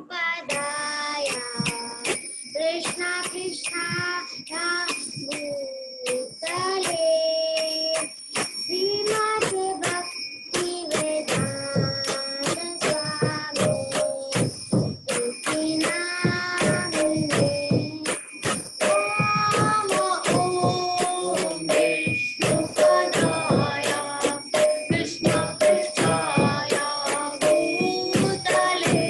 विष्णुपदाय कृष्ण कृष्णाय भूतले श्रीमते भक्ति वेदांत स्वामी नामिने ओम विष्णुपदाय कृष्ण कृष्णाय भूतले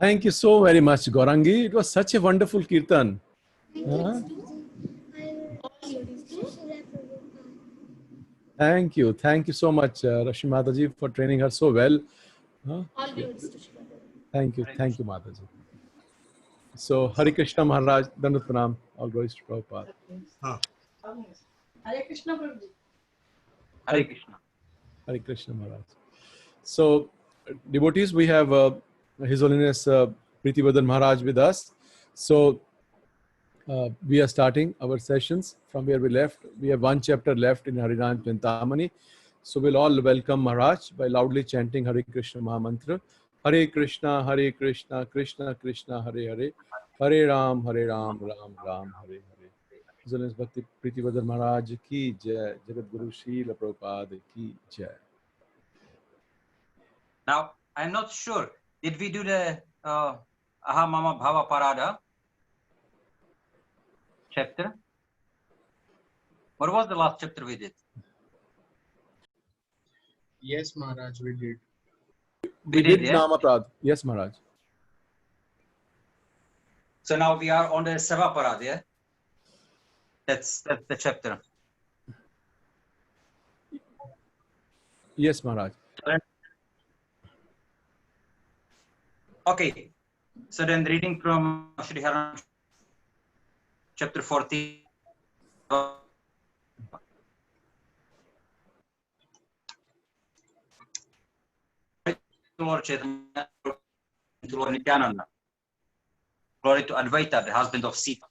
Thank you so very much, Gaurangi. It was such a wonderful kirtan. Huh? Thank you. Thank you so much, Rashmi Mataji, for training her so well. Huh? Thank you. Thank you, Mataji. So, Hari Krishna Maharaj, Dandat Pranam, all glories to Prabhupada. Hare Krishna Prabhuji. Hare Krishna. Hari Krishna Maharaj. So, devotees, we have His Holiness Preeti Vardhan Maharaj with us. So, we are starting our sessions from where we left. We have one chapter left in Harinam Chintamani. So, we'll all welcome Maharaj by loudly chanting Hare Krishna Mahamantra. Hare Krishna, Krishna Krishna, Hare Hare. Hare Ram, Ram Ram, Hare Hare. His Holiness Bhakti Preeti Vardhan Maharaj ki jai. Jagat Guru Srila Prabhupada ki jai. Now, I'm not sure. Did we do the Aha Mama Bhava Parada chapter? What was the last chapter we did? Yes, Maharaj, we did. We did, did yeah? Namaprad. Yes, Maharaj. So now we are on the Seva Parada, yeah? That's the chapter. Yes, Maharaj. Okay. So then reading from Shri Harinam chapter 14. Lord Chaitanya, to Lord Nityananda. Glory to Advaita, the husband of Sita.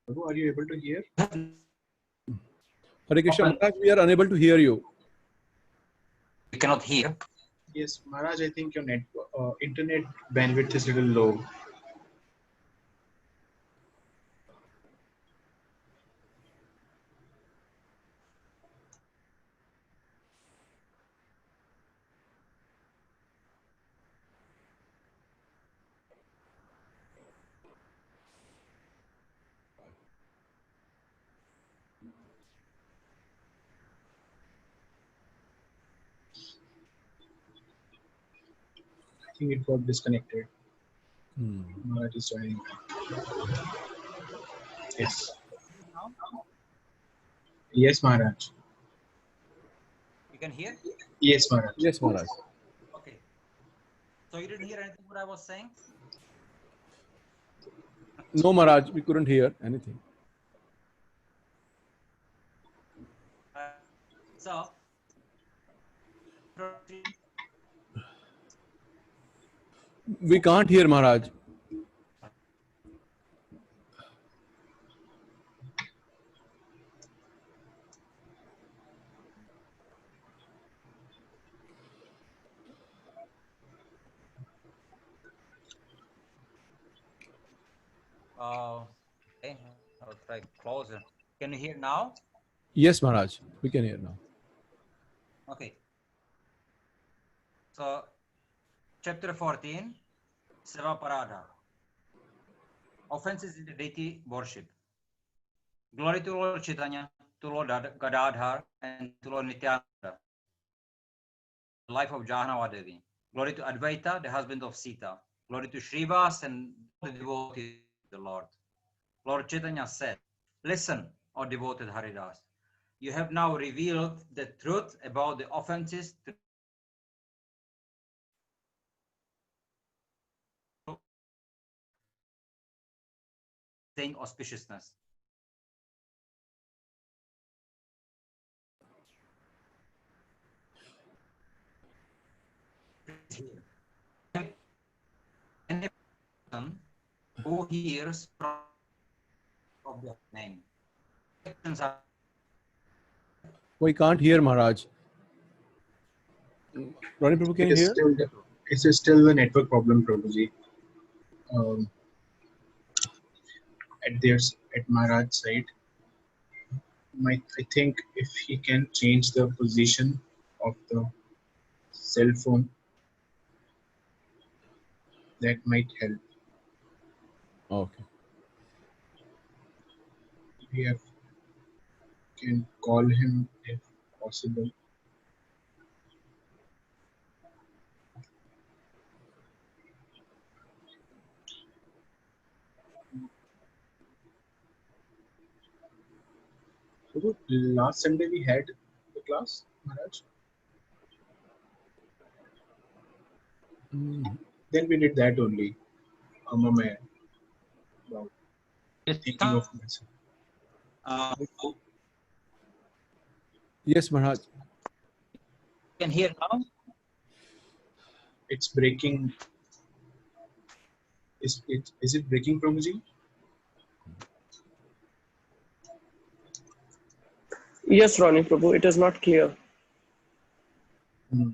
Prabhu, are you able to hear? Hare Krishna Maharaj, we are unable to hear you. We cannot hear. Yes, Maharaj, I think your internet bandwidth is a little low. I think it got disconnected. Maharaj is joining. Yes. Yes, Maharaj. You can hear? Yes, Maharaj. Yes, Maharaj. Okay. So you didn't hear anything what I was saying? No, Maharaj, we couldn't hear anything. So, We can't hear Maharaj. okay, I'll try closer. Can you hear now? Yes, Maharaj, we can hear now. Okay. So, chapter 14, Seva Parada. Offenses in the deity worship. Glory to Lord Chaitanya, to Lord Gadadhar, and to Lord Nityananda. Life of Jahanava Devi. Glory to Advaita, the husband of Sita. Glory to Shrivas and the devotees of the Lord. Lord Chaitanya said, listen, O devoted Haridas. You have now revealed the truth about the offenses to saying auspiciousness. Any person who hears of the name. We can't hear Maharaj. Rani Prabhu, can you hear? It's still a network problem, Prabhuji. At Maharaj's side, I think if he can change the position of the cell phone, that might help. Okay. we can call him if possible. So last Sunday we had the class, Maharaj. Then we did that only. Amamaya. About thinking of myself. Yes, Maharaj. Can hear now? It's breaking. Is it breaking, Prabhuji? Yes, Ronnie Prabhu, it is not clear. Hmm.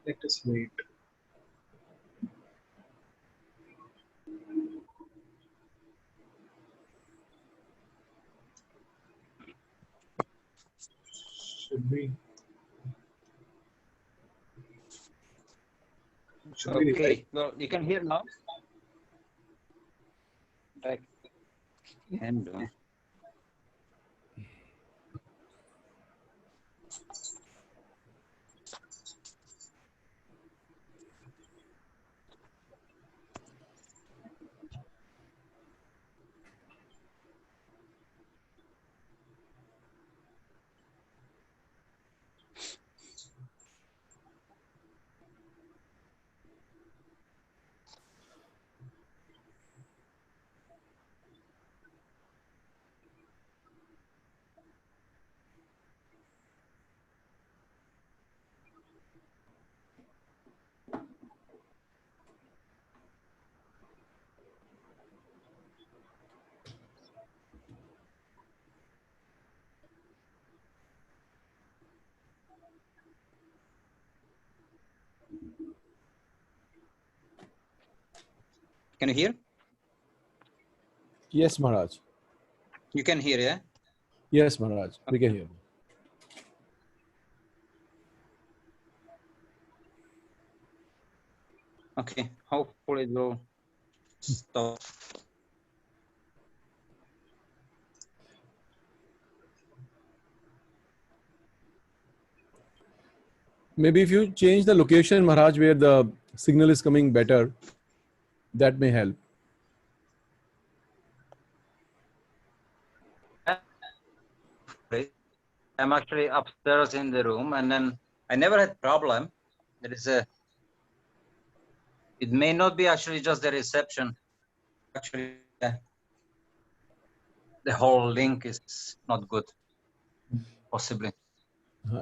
Let us wait. Should we? Should we Okay, revise? well, you can hear now. Right. And can you hear? Yes, Maharaj. You can hear, yeah? Yes, Maharaj. We can hear. Okay, hopefully it will stop. Maybe if you change the location, Maharaj, where the signal is coming better, that may help. I'm actually upstairs in the room, and then I never had problem. There is a. It may not be actually just the reception. Actually, the whole link is not good. Possibly.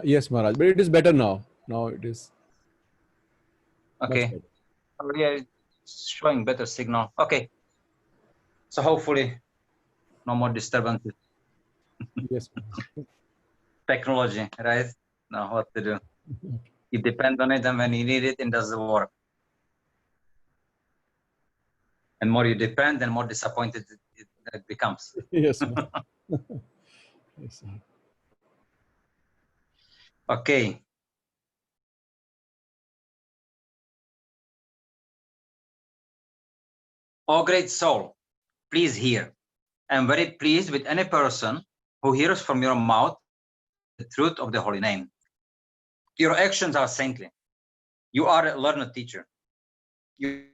Yes, Maharaj. But it is better now. Now it is much Okay. better. Oh, yeah, it's showing better signal. Okay. So hopefully, no more disturbances. Yes, Maharaj. Technology, right? Now what to do? You depend on it, and when you need it, it doesn't work. And more you depend, and more disappointed it becomes. Yes, Maharaj. Yes, Maharaj. Okay. Oh, great soul, please hear. I am very pleased with any person who hears from your mouth the truth of the holy name. Your actions are saintly. You are a learned teacher. You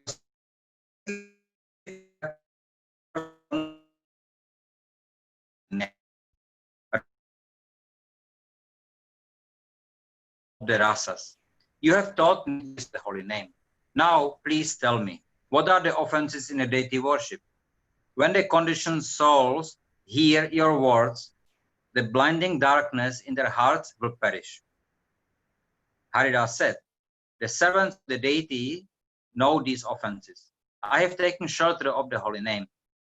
the rasas. You have taught me the holy name. Now, please tell me, what are the offenses in a deity worship? When the conditioned souls hear your words, the blinding darkness in their hearts will perish. Haridas said, the servants of the deity know these offenses. I have taken shelter of the holy name.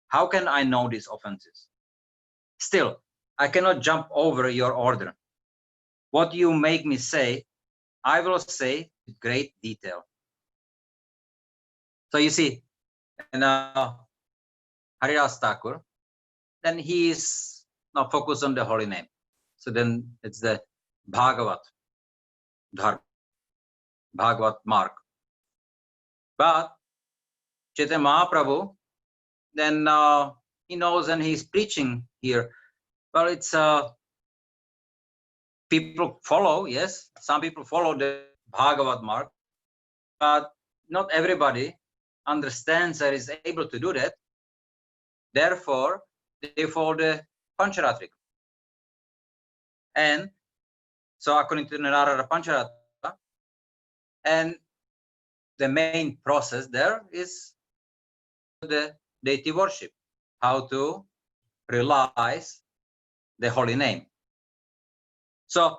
How can I know these offenses? Still, I cannot jump over your order. What you make me say, I will say with great detail. So you see, and Haridas Thakur, then he is now focus on the holy name. So then it's the Bhagavat Dharma, Bhagavat mark. But Chaitanya Mahaprabhu, then he knows and he's preaching here. Well, it's people follow, yes, some people follow the Bhagavat mark, but not everybody understands or is able to do that. Therefore, they follow the Pancharatrika. And so according to the Narada Pancharatrika, and the main process there is the deity worship, how to realize the holy name. So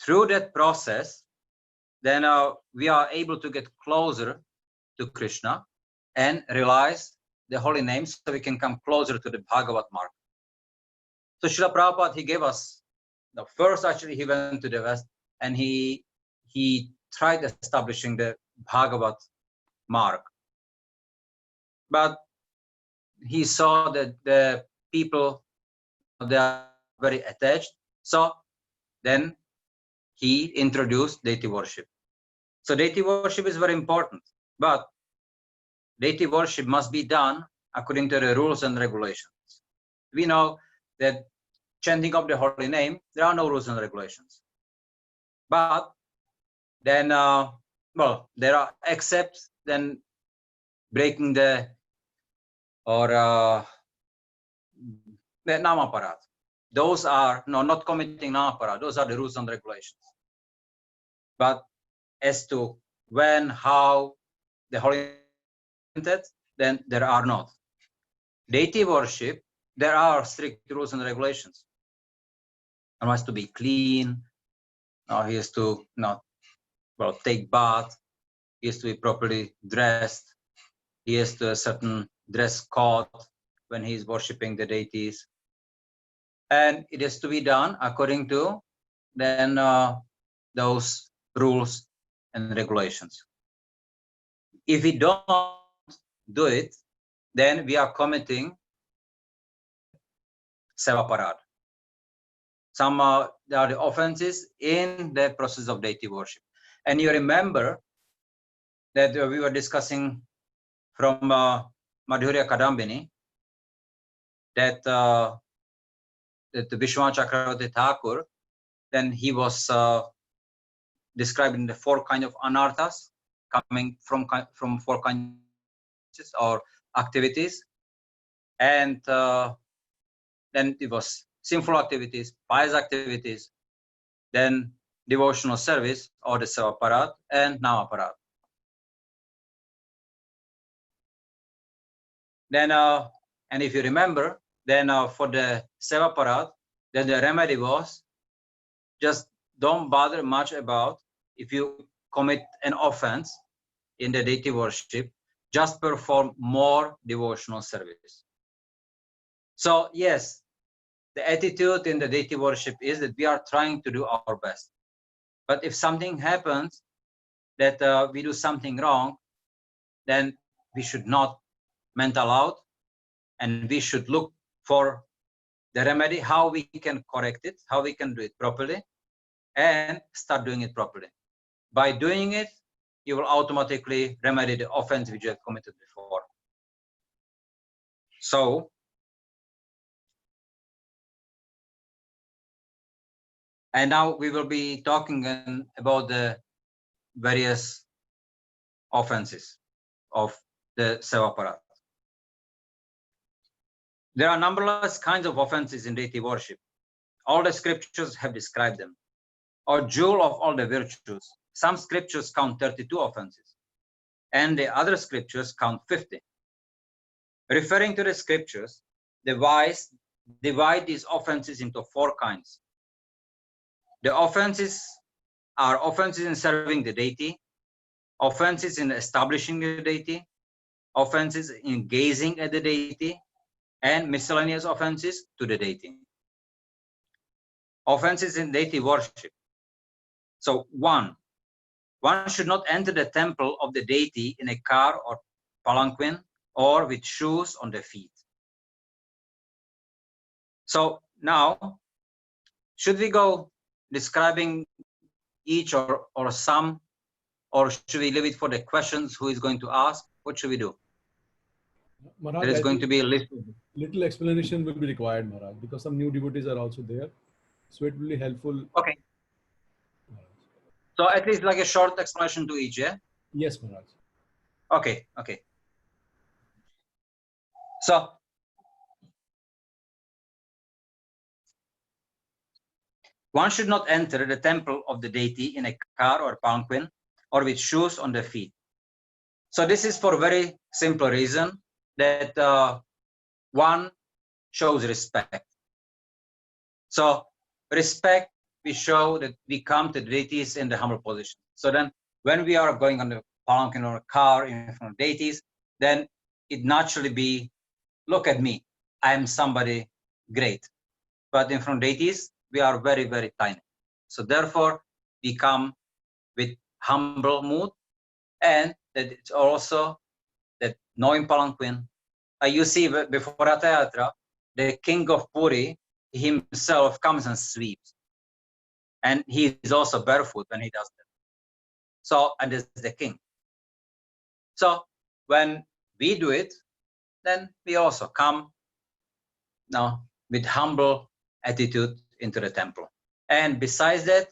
through that process, then we are able to get closer to Krishna and realize the holy name, so we can come closer to the Bhagavat mark. So Srila Prabhupada, he gave us the first, actually he went to the West and he tried establishing the Bhagavat mark. But he saw that the people, they are very attached. So then he introduced deity worship. So deity worship is very important, but deity worship must be done according to the rules and regulations. We know that chanting of the holy name, there are no rules and regulations. But then, well, there are excepts, then breaking the Namaparad. Those are, no, not committing Namaparad. Those are the rules and regulations. But as to when, how the holy name, then there are not. Deity worship, there are strict rules and regulations. One has to be clean. He has to not, well, take bath. He has to be properly dressed. He has to a certain dress code when he is worshipping the deities. And it has to be done according to then those rules and regulations. If we don't do it, then we are committing Sevaparad. Some there are the offenses in the process of deity worship. And you remember that we were discussing from Madhurya Kadambini that the Vishwanath Chakravarti Thakur, then he was describing the 4 kinds of anarthas coming from 4 kinds or activities, and then it was sinful activities, pious activities, then devotional service or the Sevaparad and Namaparad. Then, and if you remember, then for the Sevaparad, then the remedy was just don't bother much about if you commit an offense in the deity worship, just perform more devotional service. So yes, the attitude in the deity worship is that we are trying to do our best. But if something happens that we do something wrong, then we should not mental out, and we should look for the remedy, how we can correct it, how we can do it properly, and start doing it properly. By doing it, you will automatically remedy the offense which you have committed before. So, and now we will be talking about the various offenses of the Sevaparad. There are numberless kinds of offenses in deity worship. All the scriptures have described them. Or jewel of all the virtues. Some scriptures count 32 offenses, and the other scriptures count 50. Referring to the scriptures, the wise divide these offenses into 4 kinds. The offenses are offenses in serving the deity, offenses in establishing the deity, offenses in gazing at the deity, and miscellaneous offenses to the deity. Offenses in deity worship. So one should not enter the temple of the deity in a car or palanquin or with shoes on the feet. So Now, should we go describing each or some, or should we leave it for the questions? Who is going to ask? What should we do? Maharaj, There is I going think to be a list. little explanation will be required, Maharaj, because some new devotees are also there. So it will be helpful. Okay. So at least like a short explanation to each, yeah? Yes, Maharaj. Okay, okay. So, one should not enter the temple of the deity in a car or palanquin or with shoes on the feet. So this is for a very simple reason that one shows respect. So respect, we show that we come to deities in the humble position. So then when we are going on the palanquin or a car in front of deities, then it naturally be, look at me, I am somebody great. But in front of deities, we are very, very tiny. So therefore, we come with humble mood, and that it's also that knowing palanquin. You see, before Ratha, the king of Puri himself comes and sweeps. And he is also barefoot when he does that. So, and this is the king. So when we do it, then we also come now with humble attitude into the temple. And besides that,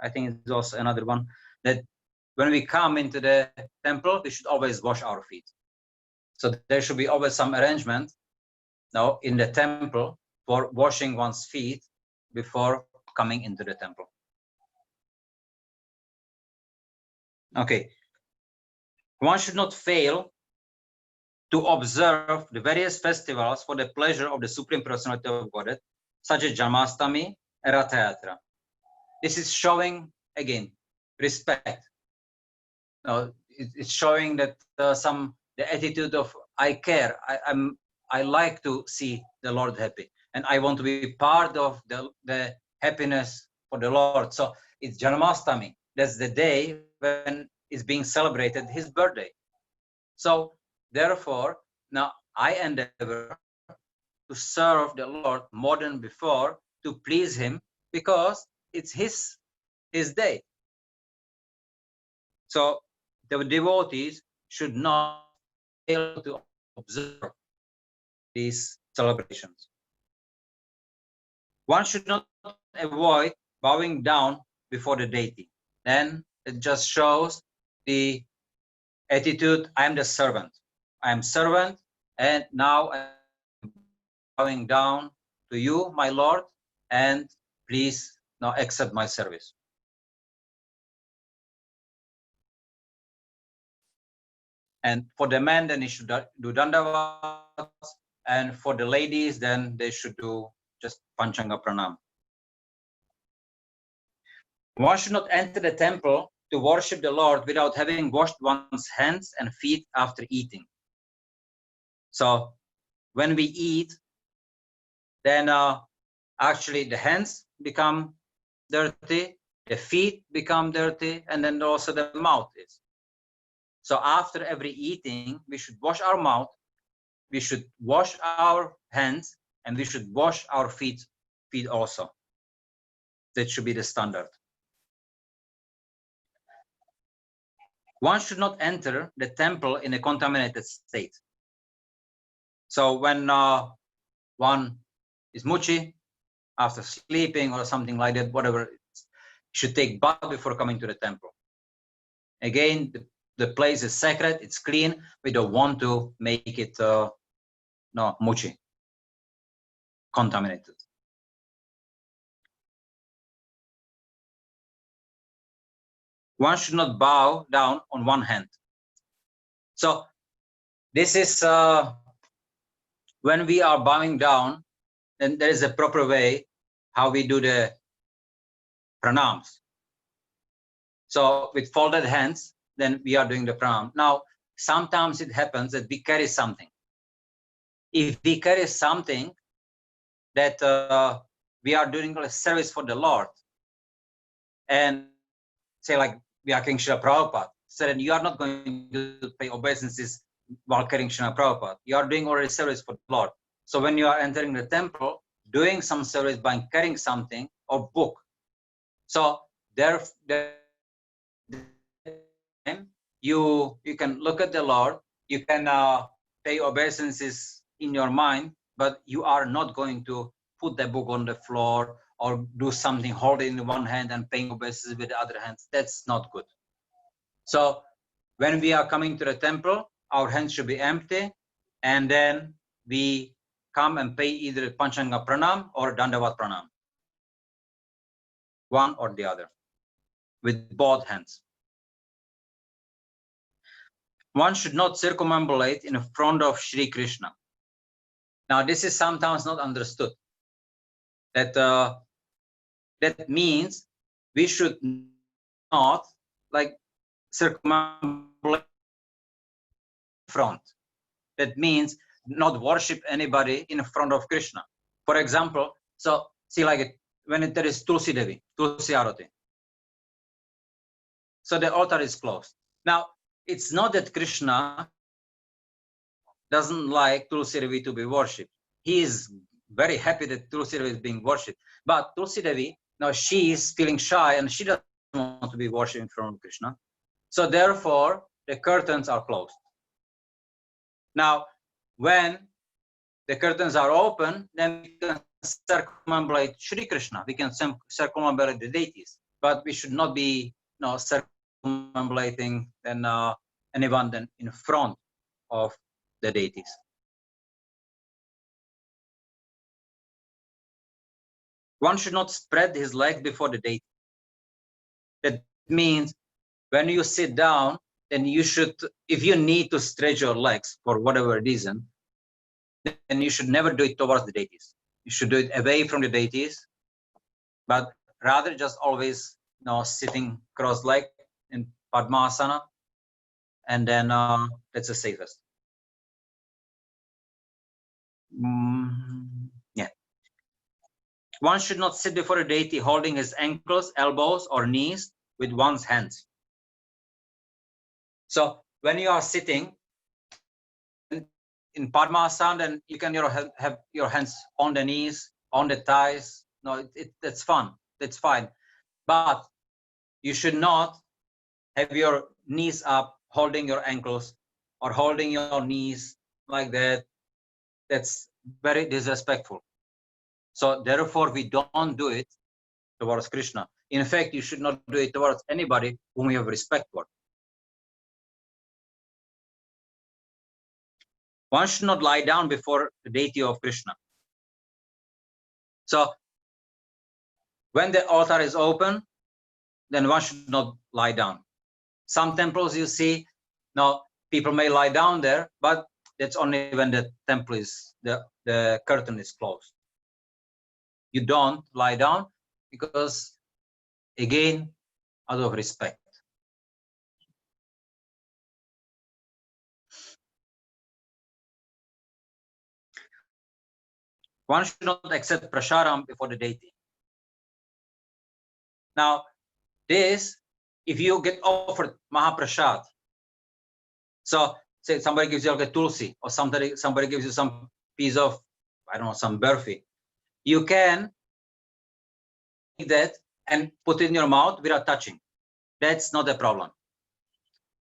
I think it's also another one, that when we come into the temple, we should always wash our feet. So there should be always some arrangement now in the temple for washing one's feet before coming into the temple. Okay. One should not fail to observe the various festivals for the pleasure of the Supreme Personality of Godhead, such as Janmashtami and Ratha Yatra. This is showing, again, respect. It's showing that the attitude of I care. I like to see the Lord happy, and I want to be part of the happiness for the Lord. So it's Janmashtami. That's the day when is being celebrated his birthday. So therefore, now I endeavor to serve the Lord more than before, to please him, because it's his day. So the devotees should not fail to observe these celebrations. One should not avoid bowing down before the deity. Then it just shows the attitude, I am the servant. I am servant, and now I'm bowing down to you, my Lord, and please now accept my service. And for the men, then they should do dandavats, and for the ladies, then they should do just panchanga pranam. One should not enter the temple to worship the Lord without having washed one's hands and feet after eating. So when we eat, then actually the hands become dirty, the feet become dirty, and then also the mouth is. So after every eating, we should wash our mouth, we should wash our hands, and we should wash our feet also. That should be the standard. One should not enter the temple in a contaminated state. So when one is muchi, after sleeping or something like that, whatever, should take bath before coming to the temple. Again, the place is sacred, it's clean. We don't want to make it muchi, contaminated. One should not bow down on one hand. So this is when we are bowing down, then there is a proper way how we do the pranams. So with folded hands, then we are doing the pranam. Now, sometimes it happens that we carry something. If we carry something that we are doing a service for the Lord, and say like we are carrying Srila Prabhupada, so then you are not going to pay obeisances while carrying Srila Prabhupada. You are doing already service for the Lord. So when you are entering the temple, doing some service by carrying something or book. So there you can look at the Lord, you can pay obeisances in your mind, but you are not going to put the book on the floor or do something, hold it in one hand and paying obeisances with the other hand. That's not good. So when we are coming to the temple, our hands should be empty, and then we come and pay either Panchanga Pranam or Dandavat Pranam. One or the other, with both hands. One should not circumambulate in front of Sri Krishna. Now, this is sometimes not understood. That that means we should not like circumambulate in front. That means not worship anybody in front of Krishna. For example, so see like when there is Tulsi Devi, Tulsi Arati. So the altar is closed. Now, it's not that Krishna doesn't like Tulsi Devi to be worshipped. He is very happy that Tulsi Devi is being worshipped. But Tulsi Devi, now she is feeling shy and she doesn't want to be worshipped in front of Krishna. So therefore, the curtains are closed. Now, when the curtains are open, then we can circumambulate Sri Krishna. We can circumambulate the deities. But we should not be circumambulating anyone then in front of the deities. One should not spread his legs before the deity. That means when you sit down, then you should, if you need to stretch your legs for whatever reason, then you should never do it towards the deities. You should do it away from the deities, but rather just always sitting cross-legged in Padmasana, and then that's the safest. Yeah. One should not sit before a deity holding his ankles, elbows, or knees with one's hands. So when you are sitting in Padmasana, then you can have your hands on the knees, on the thighs. No, that's fun. That's fine. But you should not have your knees up, holding your ankles, or holding your knees like that. That's very disrespectful. So therefore, we don't do it towards Krishna. In fact, you should not do it towards anybody whom you have respect for. One should not lie down before the deity of Krishna. So when the altar is open, then one should not lie down. Some temples you see, now people may lie down there, but that's only when the temple is, the curtain is closed. You don't lie down because, again, out of respect. One should not accept prasadam before the deity. Now, this, if you get offered Mahaprasad, so say somebody gives you like a tulsi, or somebody gives you some piece of, I don't know, some burfi, you can take that and put it in your mouth without touching. That's not a problem.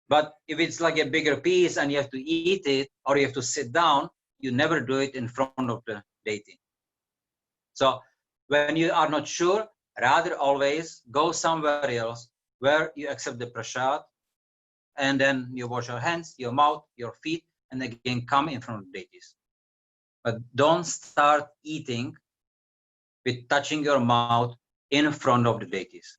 But if it's like a bigger piece and you have to eat it, or you have to sit down, you never do it in front of the deity. So when you are not sure, rather always go somewhere else where you accept the prasad, and then you wash your hands, your mouth, your feet, and again come in front of the deities. But don't start eating with touching your mouth in front of the deities.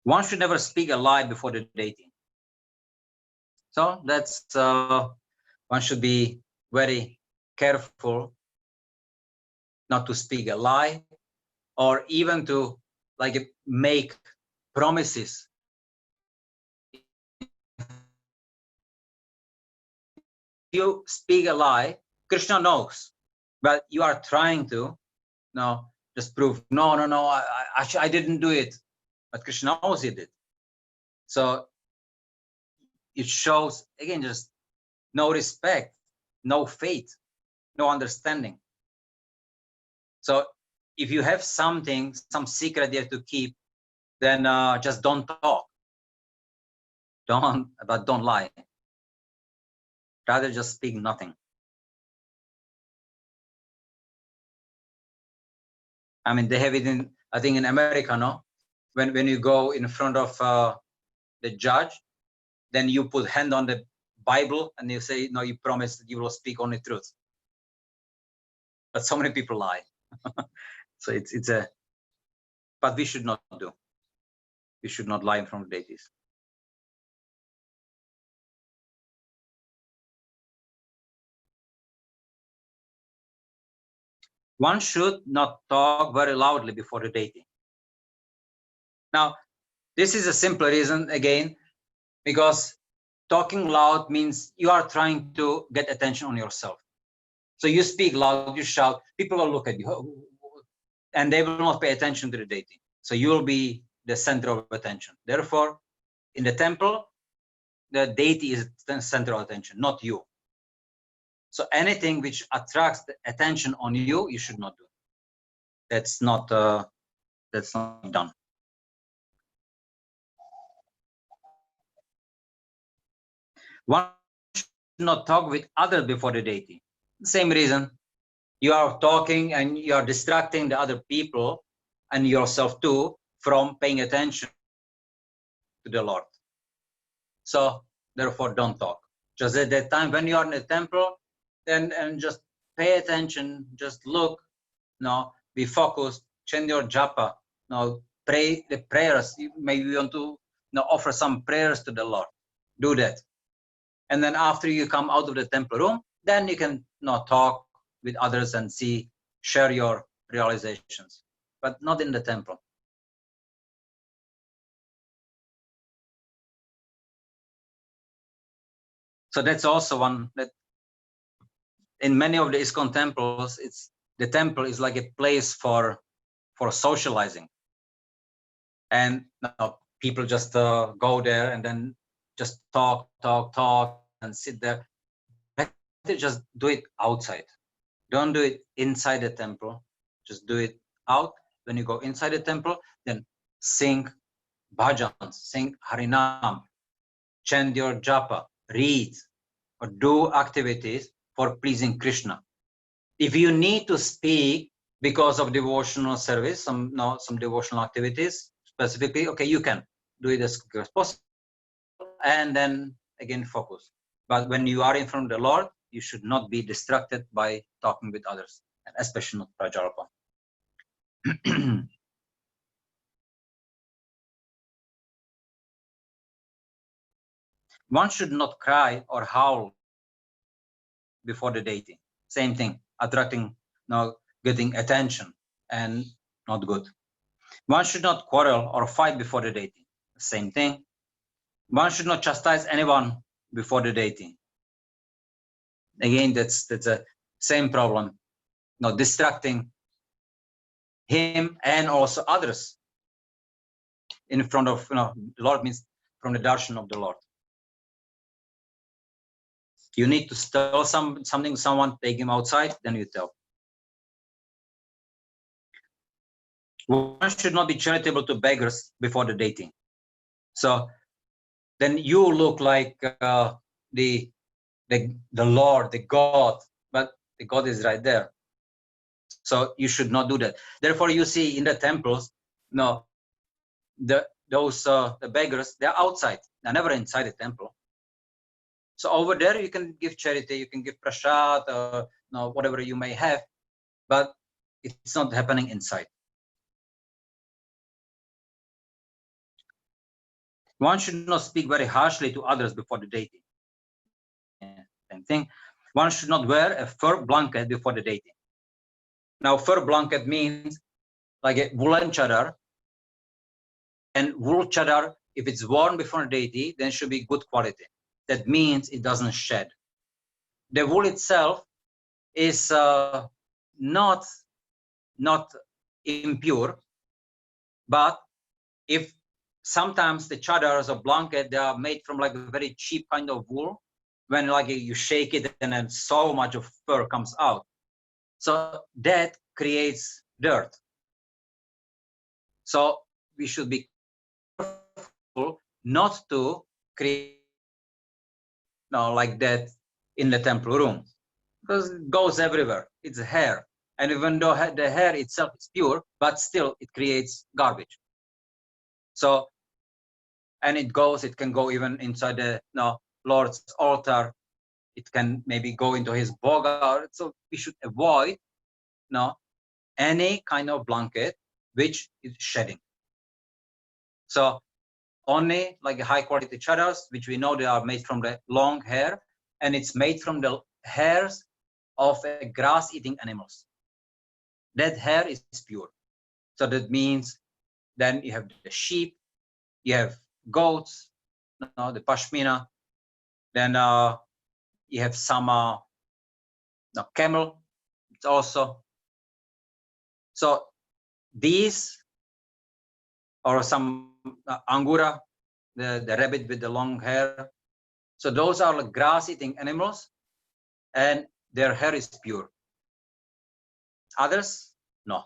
One should never speak a lie before the deity. So that's one should be very careful not to speak a lie, or even to like make promises. If you speak a lie, Krishna knows, but you are trying to just prove, no, I didn't do it, but Krishna knows he did. So it shows, again, just no respect, no faith, no understanding. So if you have something, some secret you have to keep, then just don't talk. But don't lie. Rather just speak nothing. I mean, they have it in, I think in America, no? When you go in front of the judge, then you put hand on the Bible and you say, no, you promise that you will speak only truth. But so many people lie. So it's a, but we should not do. We should not lie in front of deities. One should not talk very loudly before the deity. Now, this is a simple reason, again, because talking loud means you are trying to get attention on yourself. So you speak loud, you shout, people will look at you, and they will not pay attention to the deity. So you will be the center of attention. Therefore, in the temple, the deity is the center of attention, not you. So anything which attracts the attention on you, you should not do. That's not done. One should not talk with others before the deity. Same reason. You are talking and you are distracting the other people and yourself too from paying attention to the Lord. So therefore, don't talk. Just at that time when you are in the temple, then and just pay attention, just look, be focused, chant your japa, pray the prayers. Maybe you want to offer some prayers to the Lord. Do that. And then after you come out of the temple room, then you can talk with others and share your realizations, but not in the temple. So that's also one that in many of the ISKCON temples, the temple is like a place for socializing. And people just go there and then just talk and sit there. Better just do it outside. Don't do it inside the temple. Just do it out. When you go inside the temple, then sing bhajans, sing harinam, chant your japa, read, or do activities for pleasing Krishna. If you need to speak because of devotional service, some devotional activities specifically, okay, you can do it as quick as possible, and then again focus. But when you are in front of the Lord, you should not be distracted by talking with others, and especially not Prajalpa. One should not cry or howl before the deity. Same thing, attracting, getting attention, and not good. One should not quarrel or fight before the deity. Same thing. One should not chastise anyone before the deity. Again, that's a same problem. Distracting him and also others in front of the Lord, means from the darshan of the Lord. You need to tell something, someone, take him outside, then you tell. One should not be charitable to beggars before the deity. So then you look like the Lord, the God, but the God is right there. So you should not do that. Therefore, you see in the temples, the beggars, they're outside. They're never inside the temple. So over there, you can give charity, you can give prasad, whatever you may have, but it's not happening inside. One should not speak very harshly to others before the deity. Same thing. One should not wear a fur blanket before the deity. Now, fur blanket means like a woolen chadar, and wool chadar, if it's worn before the deity, then it should be good quality. That means it doesn't shed. The wool itself is not impure, but if sometimes the chadars or blanket, they are made from like a very cheap kind of wool. When like you shake it and then so much of fur comes out. So that creates dirt. So we should be careful not to create like that in the temple room, because it goes everywhere. It's hair. And even though the hair itself is pure, but still it creates garbage. So, and it can go even inside the Lord's altar. It can maybe go into his boga. So we should avoid any kind of blanket which is shedding. So only like high quality chadars, which we know they are made from the long hair, and it's made from the hairs of grass eating animals. That hair is pure. So that means then you have the sheep, you have goats, the pashmina, then you have some camel. It's also. So these, or some angura, the rabbit with the long hair. So those are like grass-eating animals, and their hair is pure. Others, no.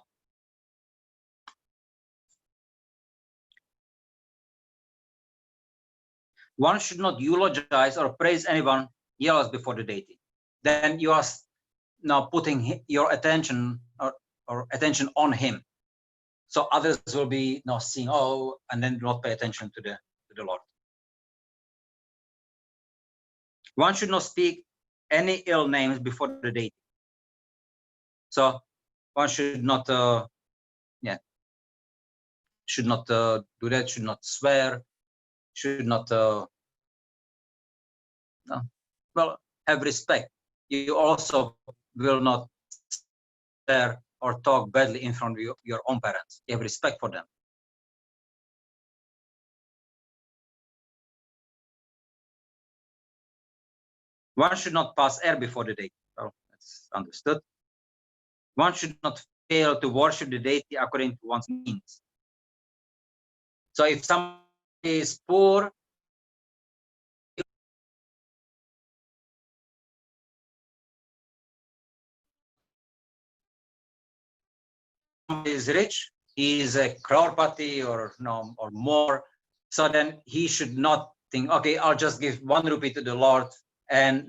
One should not eulogize or praise anyone else before the deity. Then you are now putting your attention or attention on him. So others will be seeing, oh, and then not pay attention to the Lord. One should not speak any ill names before the deity. So one should not, should not do that. Should not swear. Should not, have respect. You also will not swear or talk badly in front of your own parents. You have respect for them. One should not pass air before the deity. Oh, that's understood. One should not fail to worship the deity according to one's means. So if somebody is poor, somebody is rich, he is a crorepati or more. So then he should not think, okay, I'll just give 1 rupee to the Lord, and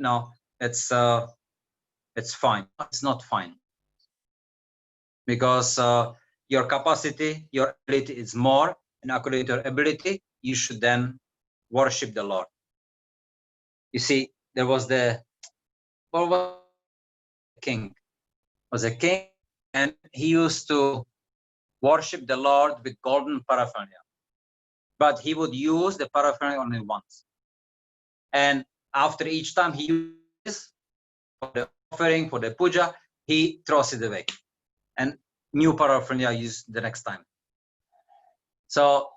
it's fine. It's not fine, because your capacity, your ability is more, and according to your ability, you should then worship the Lord. You see, there was the king, was a king, and he used to worship the Lord with golden paraphernalia, but he would use the paraphernalia only once, and after each time he uses for the offering, for the puja, he throws it away, and new paraphernalia used the next time. So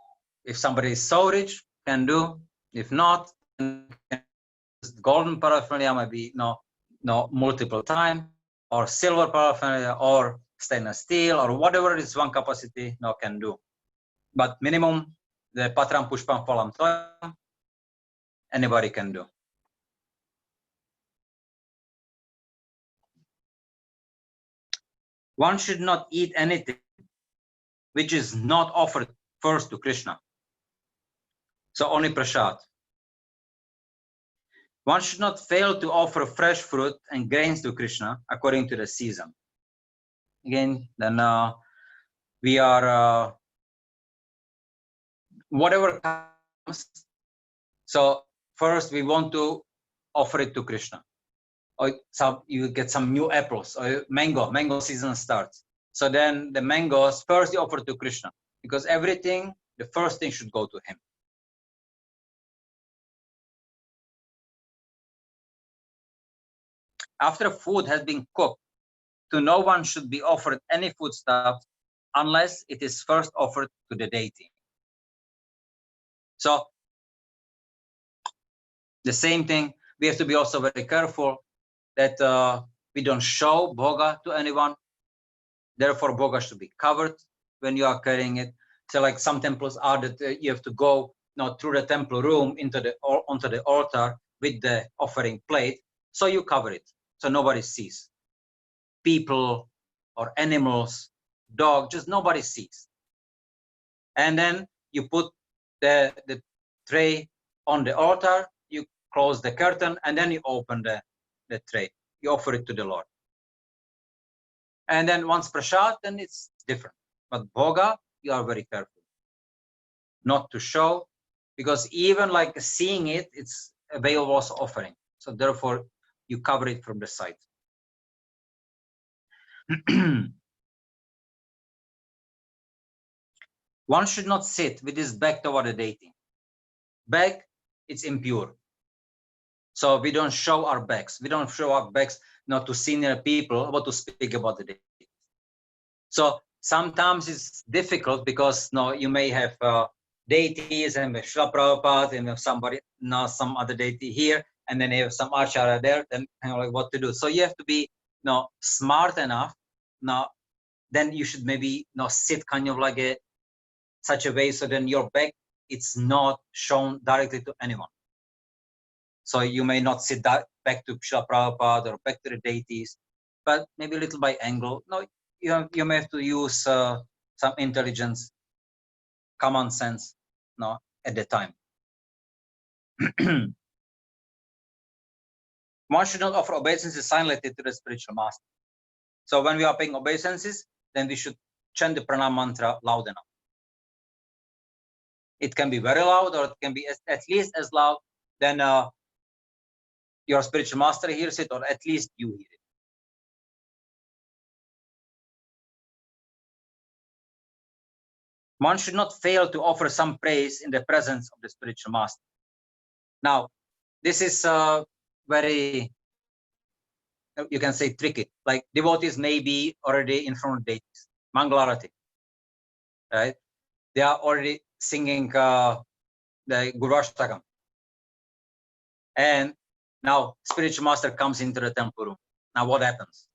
if somebody is so rich, can do. If not, golden paraphernalia maybe multiple times, or silver paraphernalia, or stainless steel, or whatever is one capacity can do. But minimum, the patram pushpam phalam toyam, anybody can do. One should not eat anything which is not offered first to Krishna. So only prasad. One should not fail to offer fresh fruit and grains to Krishna according to the season. Again, then we are whatever comes. So first we want to offer it to Krishna. Or you get some new apples or mango season starts. So then the mangoes first you offer to Krishna, because everything, the first thing should go to him. After food has been cooked, to no one should be offered any foodstuff unless it is first offered to the deity. So the same thing, we have to be also very careful that we don't show bhoga to anyone. Therefore, bhoga should be covered when you are carrying it. So like some temples are that you have to go through the temple room onto the altar with the offering plate. So you cover it so nobody sees. People or animals, dog, just nobody sees. And then you put the tray on the altar, you close the curtain, and then you open the tray. You offer it to the Lord. And then once prasad, then it's different. But bhoga, you are very careful not to show, because even like seeing it, it's a veil was offering. So therefore, you cover it from the side. One should not sit with his back toward the deity. Back, it's impure. So we don't show our backs. We don't show our backs not to senior people, but to speak about the deity. So sometimes it's difficult because you may have deities and Srila Prabhupada and somebody, some other deity here, and then you have some acharya there, then like what to do. So you have to be smart enough. Then you should maybe sit kind of like such a way so then your back, it's not shown directly to anyone. So you may not sit back to Srila Prabhupada or back to the deities, but maybe a little by angle. You may have to use some intelligence, common sense, at the time. One should not offer obeisances silently to the spiritual master. So when we are paying obeisances, then we should chant the pranam mantra loud enough. It can be very loud, or it can be at least as loud than your spiritual master hears it, or at least you hear it. One should not fail to offer some praise in the presence of the spiritual master. Now, this is very, you can say, tricky. Like devotees may be already in front of deities, Mangalarati, right? They are already singing the Gurvashtakam. And now spiritual master comes into the temple room. Now what happens?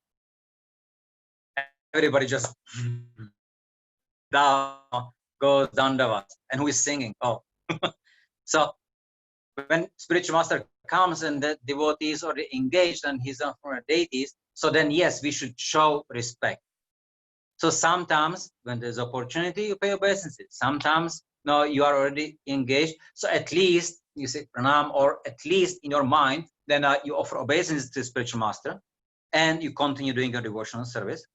Everybody just goes down the vas. And who is singing? Oh. So when spiritual master comes and the devotee is already engaged and he's on front of deities, so then yes, we should show respect. So sometimes when there's opportunity, you pay obeisances. Sometimes you are already engaged. So at least you say pranam, or at least in your mind, then you offer obeisances to the spiritual master and you continue doing your devotional service.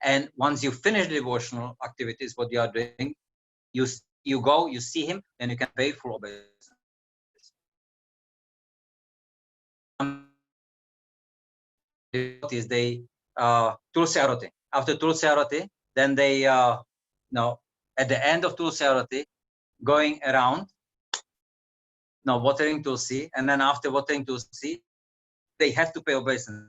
And once you finish the devotional activities, what you are doing, you go, you see him, then you can pay full obeisance. They Tulsi Arati. After Tulsi Arati, then they at the end of Tulsi Arati, going around, watering Tulsi, and then after watering Tulsi, they have to pay obeisance.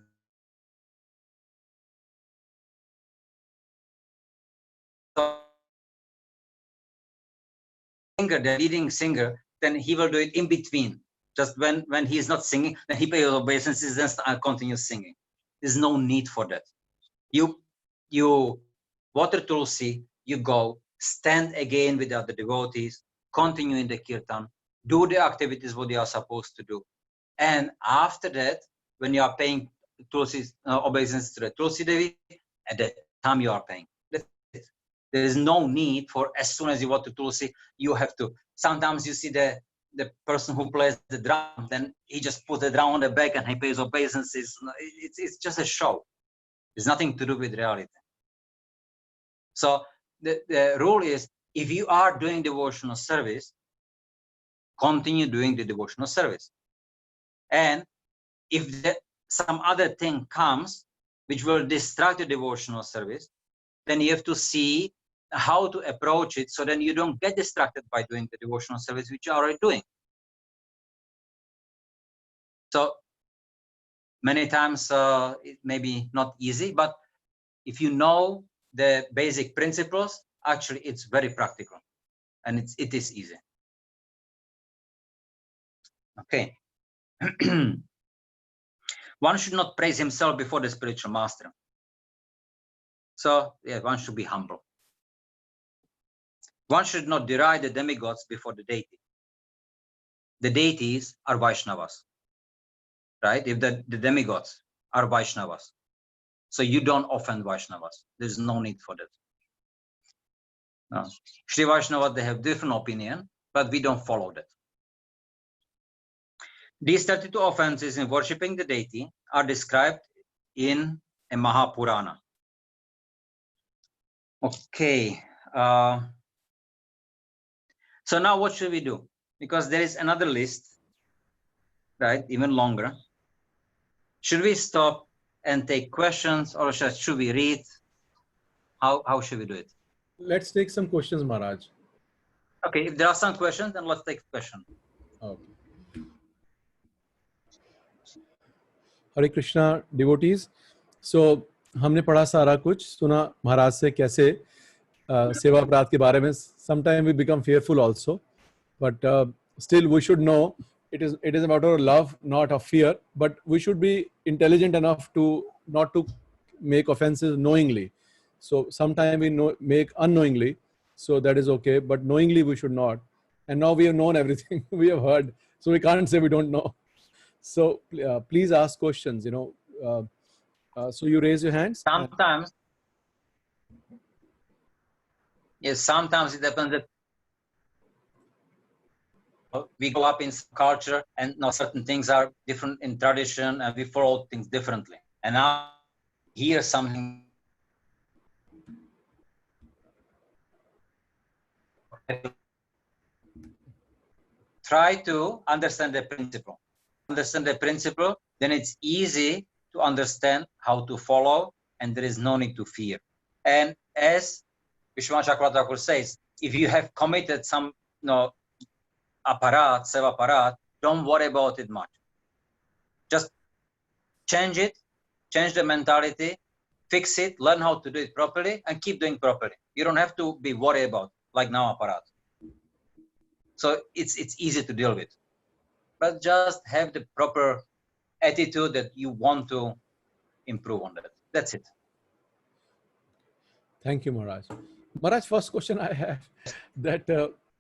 The leading singer, then he will do it in between. Just when he is not singing, then he pays obeisances, then continue singing. There's no need for that. You water Tulsi, you go, stand again with the other devotees, continue in the kirtan, do the activities what you are supposed to do. And after that, when you are paying Tulsi's obeisances to the Tulsi Devi, at that time you are paying. That's it. There is no need for, as soon as you water Tulsi, you have to. Sometimes you see the person who plays the drum, then he just puts the drum on the back and he pays obeisances. It's just a show. It's nothing to do with reality. So the rule is, if you are doing devotional service, continue doing the devotional service. And if some other thing comes which will distract the devotional service, then you have to see how to approach it so then you don't get distracted by doing the devotional service which you are already doing. So many times it may be not easy, but if you know the basic principles, actually it's very practical and it is easy. Okay. One should not praise himself before the spiritual master. So yeah, one should be humble. One should not deride the demigods before the deity. The deities are Vaishnavas, right? If the demigods are Vaishnavas, so you don't offend Vaishnavas. There's no need for that. No. Shri Vaishnavas, they have different opinion, but we don't follow that. These 32 offenses in worshipping the deity are described in a Mahapurana. Okay. So now what should we do? Because there is another list, right? Even longer. Should we stop and take questions, or should we read? How should we do it? Let's take some questions, Maharaj. Okay, if there are some questions, then let's take a question. Okay. Hare Krishna devotees. So हमने पढ़ा सारा कुछ, सुना महाराज से कैसे सेवा अपराध के बारे में. Sometime we become fearful also, but still we should know it is about our love, not of fear, but we should be intelligent enough to not to make offenses knowingly. So sometimes we make unknowingly, so that is okay, but knowingly we should not. And now we have known everything. We have heard, so we can't say we don't know. So please ask questions, so you raise your hands. Sometimes, yes, sometimes it depends that we grow up in culture and now certain things are different in tradition and we follow things differently. And now hear something. Try to understand the principle. Understand the principle, then it's easy to understand how to follow, and there is no need to fear. And as Vishwanath Chakravarti Thakur says, if you have committed some aparat, seva aparat, don't worry about it much. Just change it, change the mentality, fix it, learn how to do it properly, and keep doing properly. You don't have to be worried about like now aparat. So it's easy to deal with. But just have the proper attitude that you want to improve on that. That's it. Thank you, Maharaj. Maharaj, first question I have, that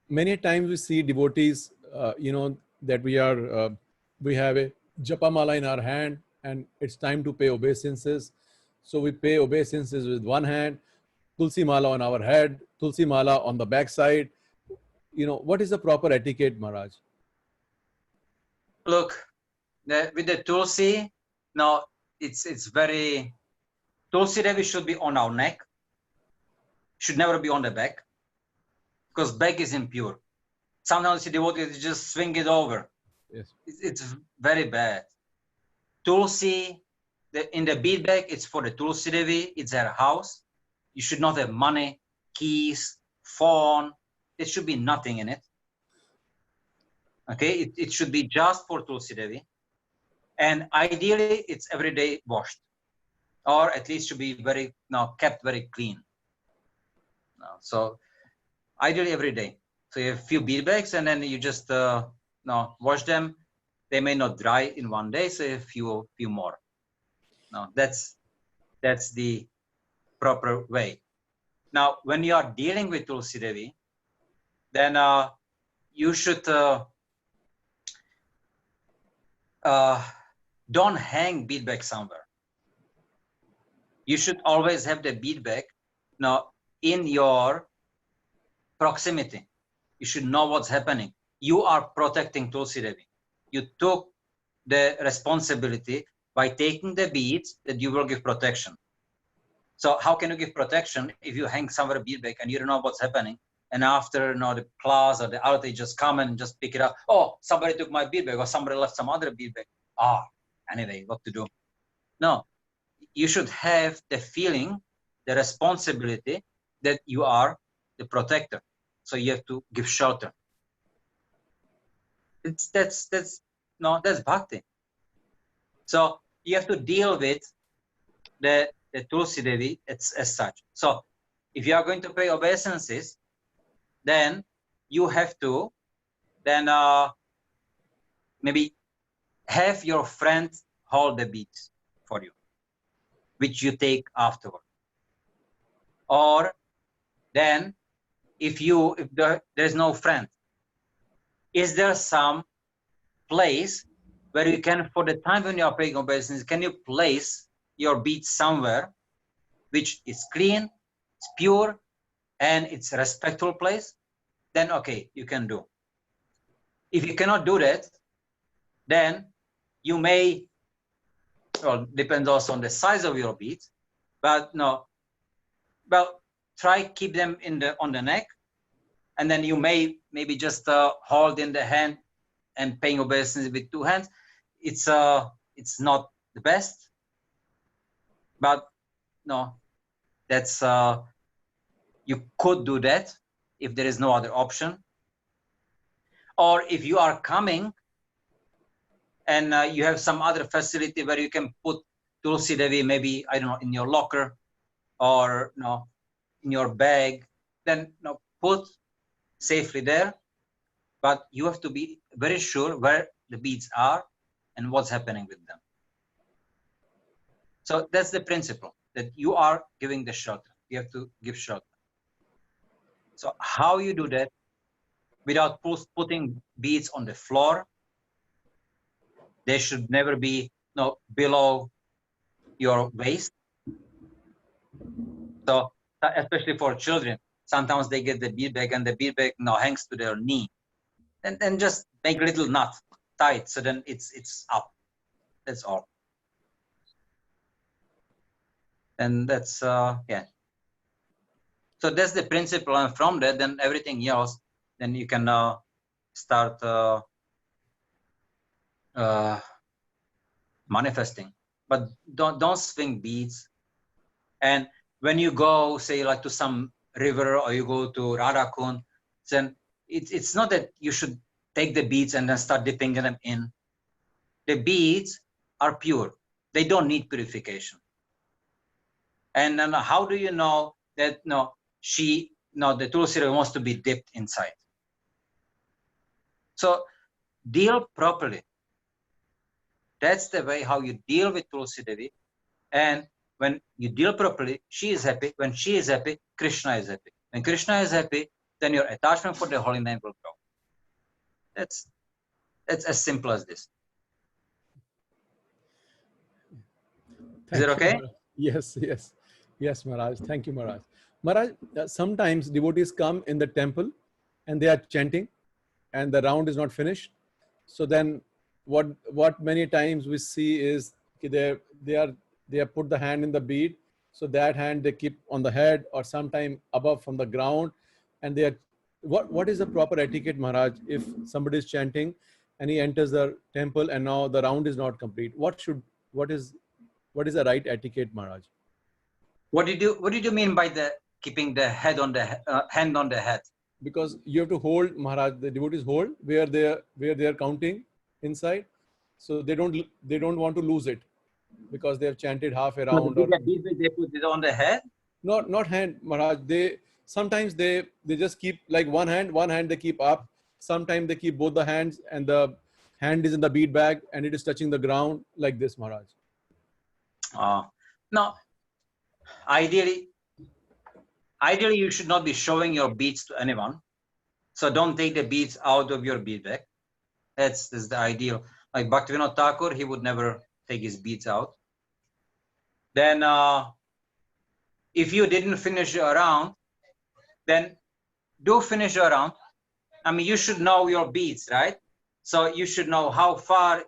many times we see devotees, that we have a japa mala in our hand and it's time to pay obeisances. So we pay obeisances with one hand, tulsi mala on our head, tulsi mala on the back side. What is the proper etiquette, Maharaj? Look, with the tulsi, now it's very, tulsi Devi should be on our neck, should never be on the back, because back is impure. Sometimes the devotees just swing it over. Yes. It's very bad. Tulsi, in the bead bag, it's for the Tulsi Devi, it's her house. You should not have money, keys, phone. There should be nothing in it. Okay, it should be just for Tulsi Devi. And ideally, it's every day washed, or at least should be kept very clean. So ideally every day. So you have a few bead bags, and then you just wash them. They may not dry in one day, so a few more. Now that's the proper way. Now, when you are dealing with Tulsi Devi, then you should don't hang bead bag somewhere. You should always have the bead bag in your proximity. You should know what's happening. You are protecting Tulsi Devi. You took the responsibility by taking the beads that you will give protection. So how can you give protection if you hang somewhere a bead bag and you don't know what's happening? And after the class or the arati just come and just pick it up. Oh, somebody took my bead bag, or somebody left some other bead bag. Anyway, what to do? No, you should have the feeling, the responsibility that you are the protector. So you have to give shelter. That's bhakti. So you have to deal with the Tulsi Devi as such. So if you are going to pay obeisances, then you have to maybe have your friend hold the beads for you, which you take afterward. Or then if there's no friend, is there some place where you can, for the time when you are paying obeisance, can you place your beads somewhere which is clean, it's pure, and it's a respectful place? Then okay, you can do. If you cannot do that, then you may, well, depends also on the size of your beads, but no, well, try keep them on the neck, and then you may maybe just hold in the hand and paying obeisance with two hands. It's not the best, but no, that's you could do that if there is no other option. Or if you are coming and you have some other facility where you can put Tulsi Devi, maybe, I don't know, in your locker or in your bag, then put safely there. But you have to be very sure where the beads are and what's happening with them. So that's the principle, that you are giving the shelter. You have to give shelter. So how you do that without putting beads on the floor? They should never be below your waist. So especially for children, sometimes they get the bead bag and the bead bag hangs to their knee. And then just make a little knot tight, so then it's up. That's all. And that's yeah. So that's the principle, and from that, then everything else, then you can start manifesting. But don't swing beads. And when you go, say, like to some river, or you go to Radhakund, then it's not that you should take the beads and then start dipping them in. The beads are pure. They don't need purification. And then how do you know that the Tulsi Devi wants to be dipped inside? So deal properly. That's the way how you deal with Tulsi Devi. And when you deal properly, she is happy. When she is happy, Krishna is happy. When Krishna is happy, then your attachment for the holy name will grow. That's as simple as this. Is it okay? Yes, Maharaj. Thank you, Maharaj. Maharaj, sometimes devotees come in the temple and they are chanting and the round is not finished. So then what many times we see is they have put the hand in the bead. So that hand they keep on the head or sometime above from the ground. And they are, what is the proper etiquette, Maharaj, if somebody is chanting and he enters the temple and now the round is not complete? What is the right etiquette, Maharaj? What did you mean by the keeping the head on the hand on the head? Because you have to hold, Maharaj, the devotees hold where they are counting inside, so they don't want to lose it because they have chanted half a round. They put it on the head? Not hand, Maharaj. Sometimes they just keep like one hand they keep up. Sometimes they keep both the hands and the hand is in the bead bag and it is touching the ground like this, Maharaj. No. Ideally, you should not be showing your beads to anyone. So don't take the beads out of your bead bag. That's the ideal. Like Bhaktivinoda Thakur, he would never take his beads out. Then if you didn't finish your round, then do finish your round. I mean, you should know your beads, right? So you should know how far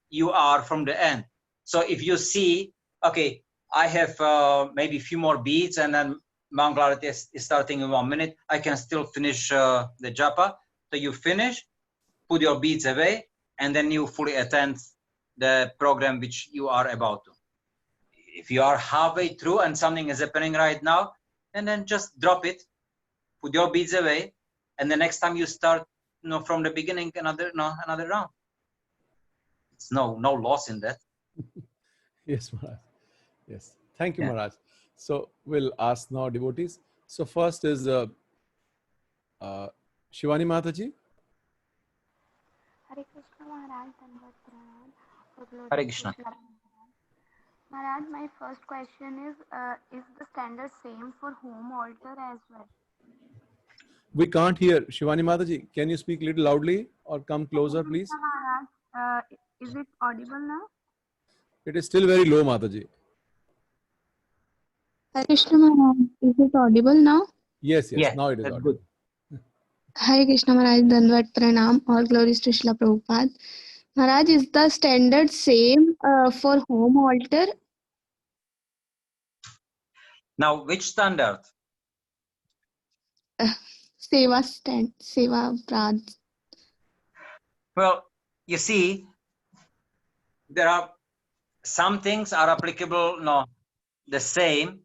you are from the end. So if you see, okay, I have maybe a few more beads and then Mangalarati is starting in 1 minute, I can still finish the japa. So you finish, put your beads away, and then you fully attend the program which you are about to. If you are halfway through and something is happening right now, and then just drop it, put your beads away, and the next time you start from the beginning another round. It's no loss in that. Yes, Maharaj. Yes. Thank you, Yeah. Maharaj. So we'll ask now devotees. So first is Shivani Mataji. Hare Krishna Maharaj, Dandavat Pranam. Hare Krishna. Maharaj, my first question is the standard same for home altar as well? We can't hear. Shivani Mataji, can you speak a little loudly or come closer, please? Maharaj, is it audible now? It is still very low, Mataji. Hare Krishna Maharaj, is it audible now? Yes, yes. Yes, Now it is that's audible. good. Hare Krishna Maharaj, Dandavat Pranam, all glories to Srila Prabhupada. Maharaj, is the standard same for home altar? Now, which standard? Seva Prad. Well, you see, there are some things are applicable, no, the same.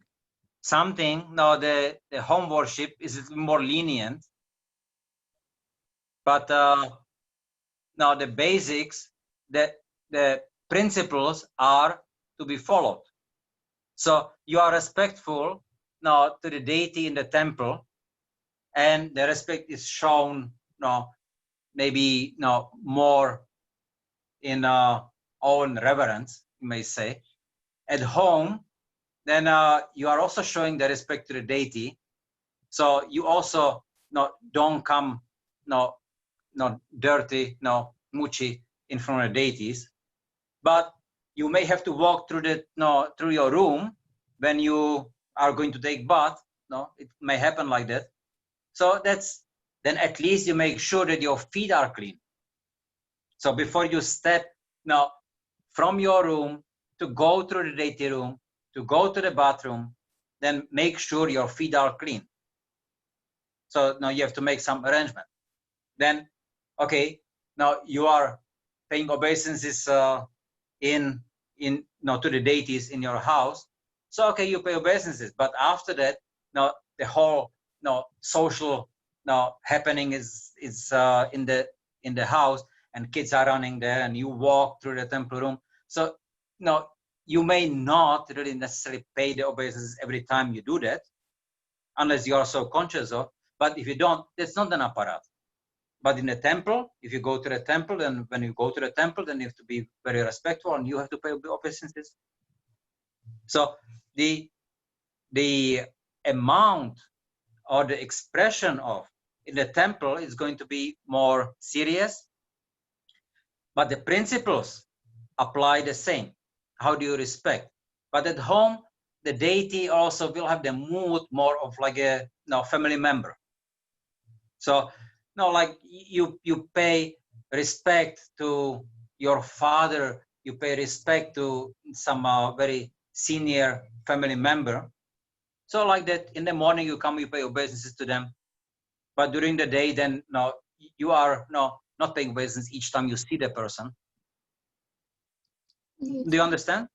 Something, no, the home worship is a little more lenient. But now the basics, the principles are to be followed. So you are respectful now to the deity in the temple, and the respect is shown now maybe now more in own reverence, you may say. At home, then you are also showing the respect to the deity. So you also don't come dirty, muchi in front of deities. But you may have to walk through through your room when you are going to take bath. No, it may happen like that. So then at least you make sure that your feet are clean. So before you step from your room to go through the deity room, to go to the bathroom, then make sure your feet are clean. So now you have to make some arrangement. Then, okay, now you are paying obeisances in to the deities in your house. So okay, you pay obeisances, but after that, now the whole social happening is in the house, and kids are running there, and you walk through the temple room. So you may not really necessarily pay the obeisances every time you do that, unless you are so conscious of. But if you don't, that's not an aparat. But in the temple, if you go to the temple, then when you go to the temple, then you have to be very respectful, and you have to pay obeisances. So the amount or the expression of in the temple is going to be more serious, but the principles apply the same. How do you respect? But at home, the deity also will have the mood more of like a family member. So like you pay respect to your father, you pay respect to some very senior family member. So like that, in the morning you come, you pay obeisances to them, but during the day, then you are not paying obeisances each time you see the person. Yes. Do you understand?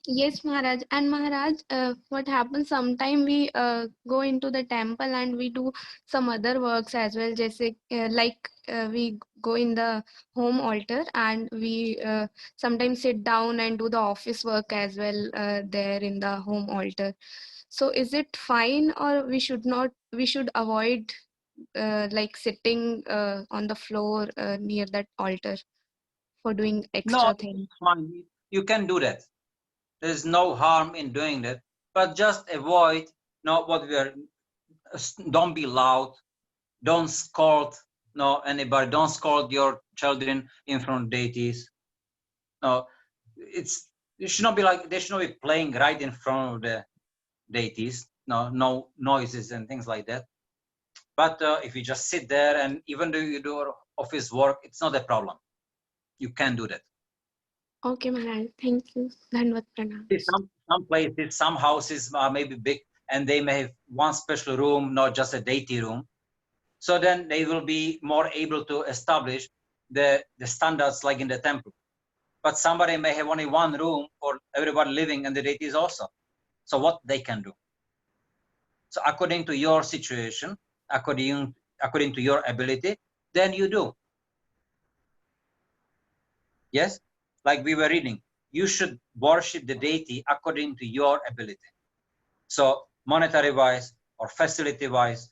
Yes, Maharaj. And Maharaj, what happens sometime we go into the temple and we do some other works as well, just like we go in the home altar and we sometimes sit down and do the office work as well there in the home altar. So is it fine, or we should not? We should avoid like sitting on the floor near that altar for doing No, extra things. it's fine. You can do that. There's no harm in doing that, but just avoid what we are. Don't be loud. Don't scold anybody. Don't scold your children in front of deities. No, it should not be like they should not be playing right in front of the deities. No noises and things like that. But if you just sit there and even though you do office work, it's not a problem. You can do that. Okay, Maharaj. Thank you. Dhanvat Pranam. Some places, some houses are maybe big, and they may have one special room, not just a deity room. So then they will be more able to establish the standards like in the temple. But somebody may have only one room for everybody living and the deities also. So what they can do? So according to your situation, according to your ability, then you do. Yes? Like we were reading, you should worship the deity according to your ability. So monetary wise or facility wise,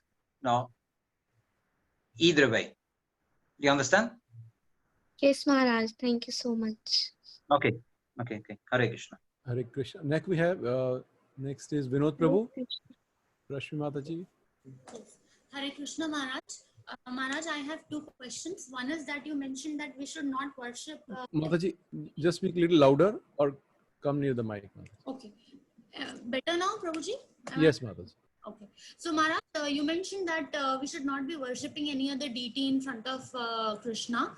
either way. Do you understand? Yes, Maharaj. Thank you so much. Okay. Hare Krishna. Hare Krishna. Next we have, next is Vinod Prabhu. Rashmi Mataji. Hare Krishna Maharaj. Maharaj, I have two questions. One is that you mentioned that we should not worship. Mataji, just speak a little louder or come near the mic. Mataji. Okay. Better now, Prabhuji? Yes, Mataji. Okay. So Maharaj, you mentioned that we should not be worshipping any other deity in front of Krishna.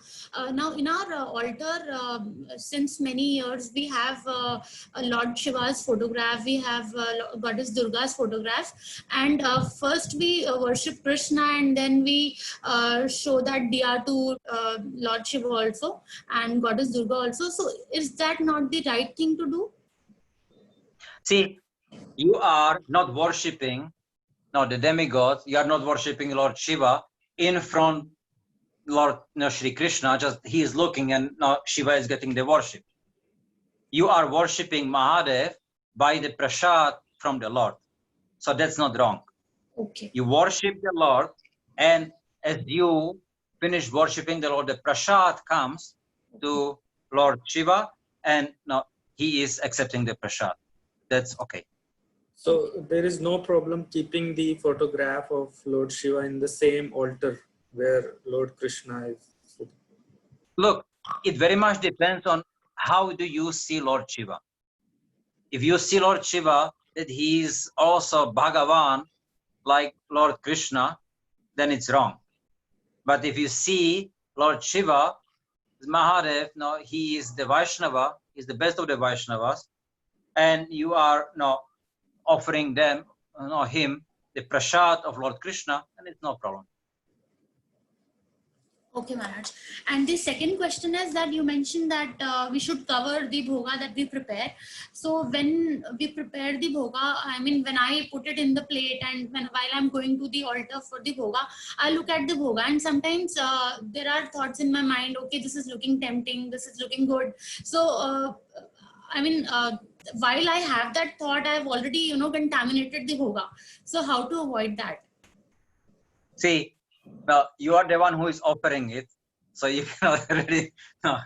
Now in our altar, since many years, we have Lord Shiva's photograph, we have Goddess Durga's photograph, and first we worship Krishna and then we show that diya to Lord Shiva also and Goddess Durga also. So is that not the right thing to do? See, you are not worshipping the demigods. You are not worshipping Lord Shiva in front Lord Shri Krishna. Just he is looking and now Shiva is getting the worship. You are worshipping Mahadev by the prasad from the Lord. So that's not wrong. Okay. You worship the Lord, and as you finish worshipping the Lord, the prasad comes to Lord Shiva, and now he is accepting the prasad. That's okay. So there is no problem keeping the photograph of Lord Shiva in the same altar where Lord Krishna is sitting. Look, it very much depends on how do you see Lord Shiva. If you see Lord Shiva that he is also Bhagavan like Lord Krishna, then it's wrong. But if you see Lord Shiva, Mahadev, no, he is the Vaishnava, he's the best of the Vaishnavas, and you are offering them, him, the prasad of Lord Krishna, and it's no problem. Okay, Maharaj. And the second question is that you mentioned that we should cover the bhoga that we prepare. So when we prepare the bhoga, I mean, when I put it in the plate and while I'm going to the altar for the bhoga, I look at the bhoga and sometimes there are thoughts in my mind, okay, this is looking tempting, this is looking good. So, I mean, while I have that thought, I've already, contaminated the bhoga. So how to avoid that? See, you are the one who is offering it, so you cannot really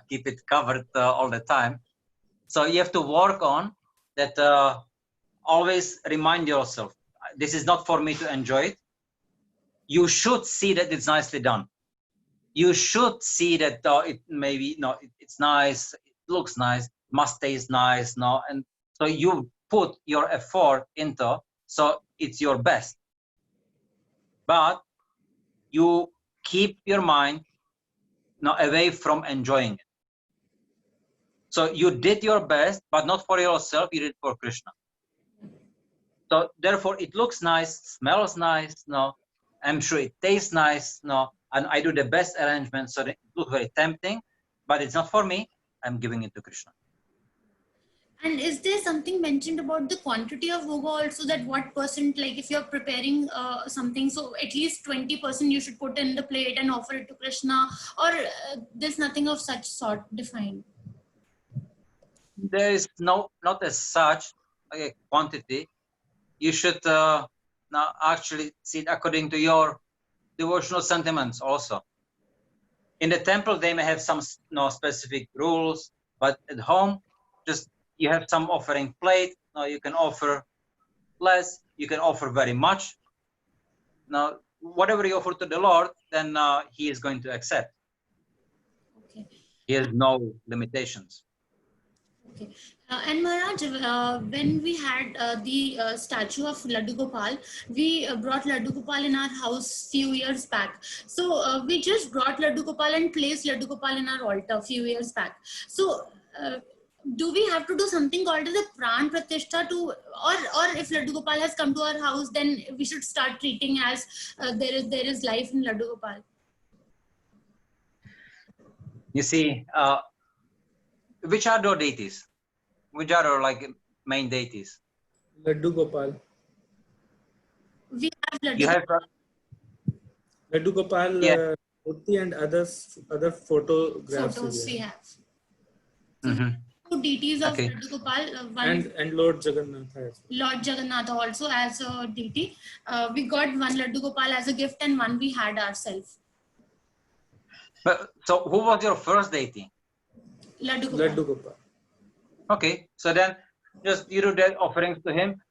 keep it covered all the time. So you have to work on that. Always remind yourself, this is not for me to enjoy it. You should see that it's nicely done. You should see that it maybe it's nice, it looks nice, must taste nice, and so you put your effort into, so it's your best. But you keep your mind away from enjoying it. So you did your best, but not for yourself, you did it for Krishna. So therefore it looks nice, smells nice, I'm sure it tastes nice, and I do the best arrangement so that it looks very tempting, but it's not for me, I'm giving it to Krishna. And is there something mentioned about the quantity of bhoga also, that what percent, like if you're preparing something, so at least 20% you should put in the plate and offer it to Krishna, or there's nothing of such sort defined? There is not as such a quantity. You should now actually see it according to your devotional sentiments also. In the temple, they may have some specific rules, but at home, just you have some offering plate. Now you can offer less, you can offer very much. Now, whatever you offer to the Lord, then he is going to accept. Okay. He has no limitations. Okay. And Maharaj, when we had the statue of Laddu Gopal, we brought Laddu Gopal in our house few years back. So we just brought Laddu Gopal and placed Laddu Gopal in our altar few years back. So do we have to do something called as a Pran Pratishtha to, or if Laddu Gopal has come to our house, then we should start treating as there is life in Laddu Gopal? You see, which are the deities? Which are like main deities? Laddu Gopal. We have Laddu. You have Laddu Gopal, Yeah. Murti and other photographs. Photos we have. Mhm. Two deities of Okay. Laddu Gopal. One and Lord Jagannath as well. Lord Jagannath also as a deity. We got one Laddu Gopal as a gift and one we had ourselves. But, so who was your first deity? Laddu Gopal. Laddu Gopal. Okay, so then just you do that offerings to him.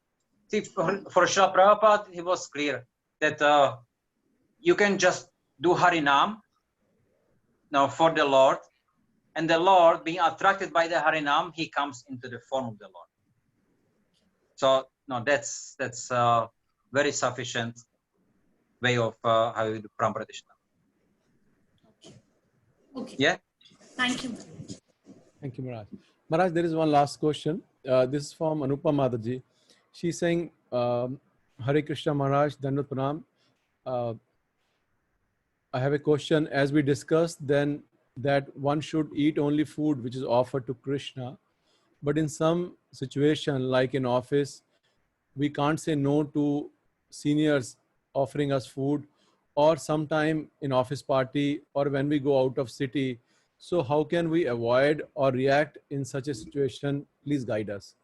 See, for Srila Prabhupada, he was clear that you can just do Harinam now for the Lord, and the Lord, being attracted by the Harinam, he comes into the form of the Lord. So no, that's very sufficient way of how you do Prampratishnam. Okay. Yeah. Thank you. Thank you, Maharaj. Maharaj, there is one last question. This is from Anupa Madaji. She's saying, Hare Krishna Maharaj, Dandavat Pranam. I have a question. As we discussed then that one should eat only food which is offered to Krishna. But in some situation, like in office, we can't say no to seniors offering us food, or sometime in office party, or when we go out of city. So how can we avoid or react in such a situation? Please guide us.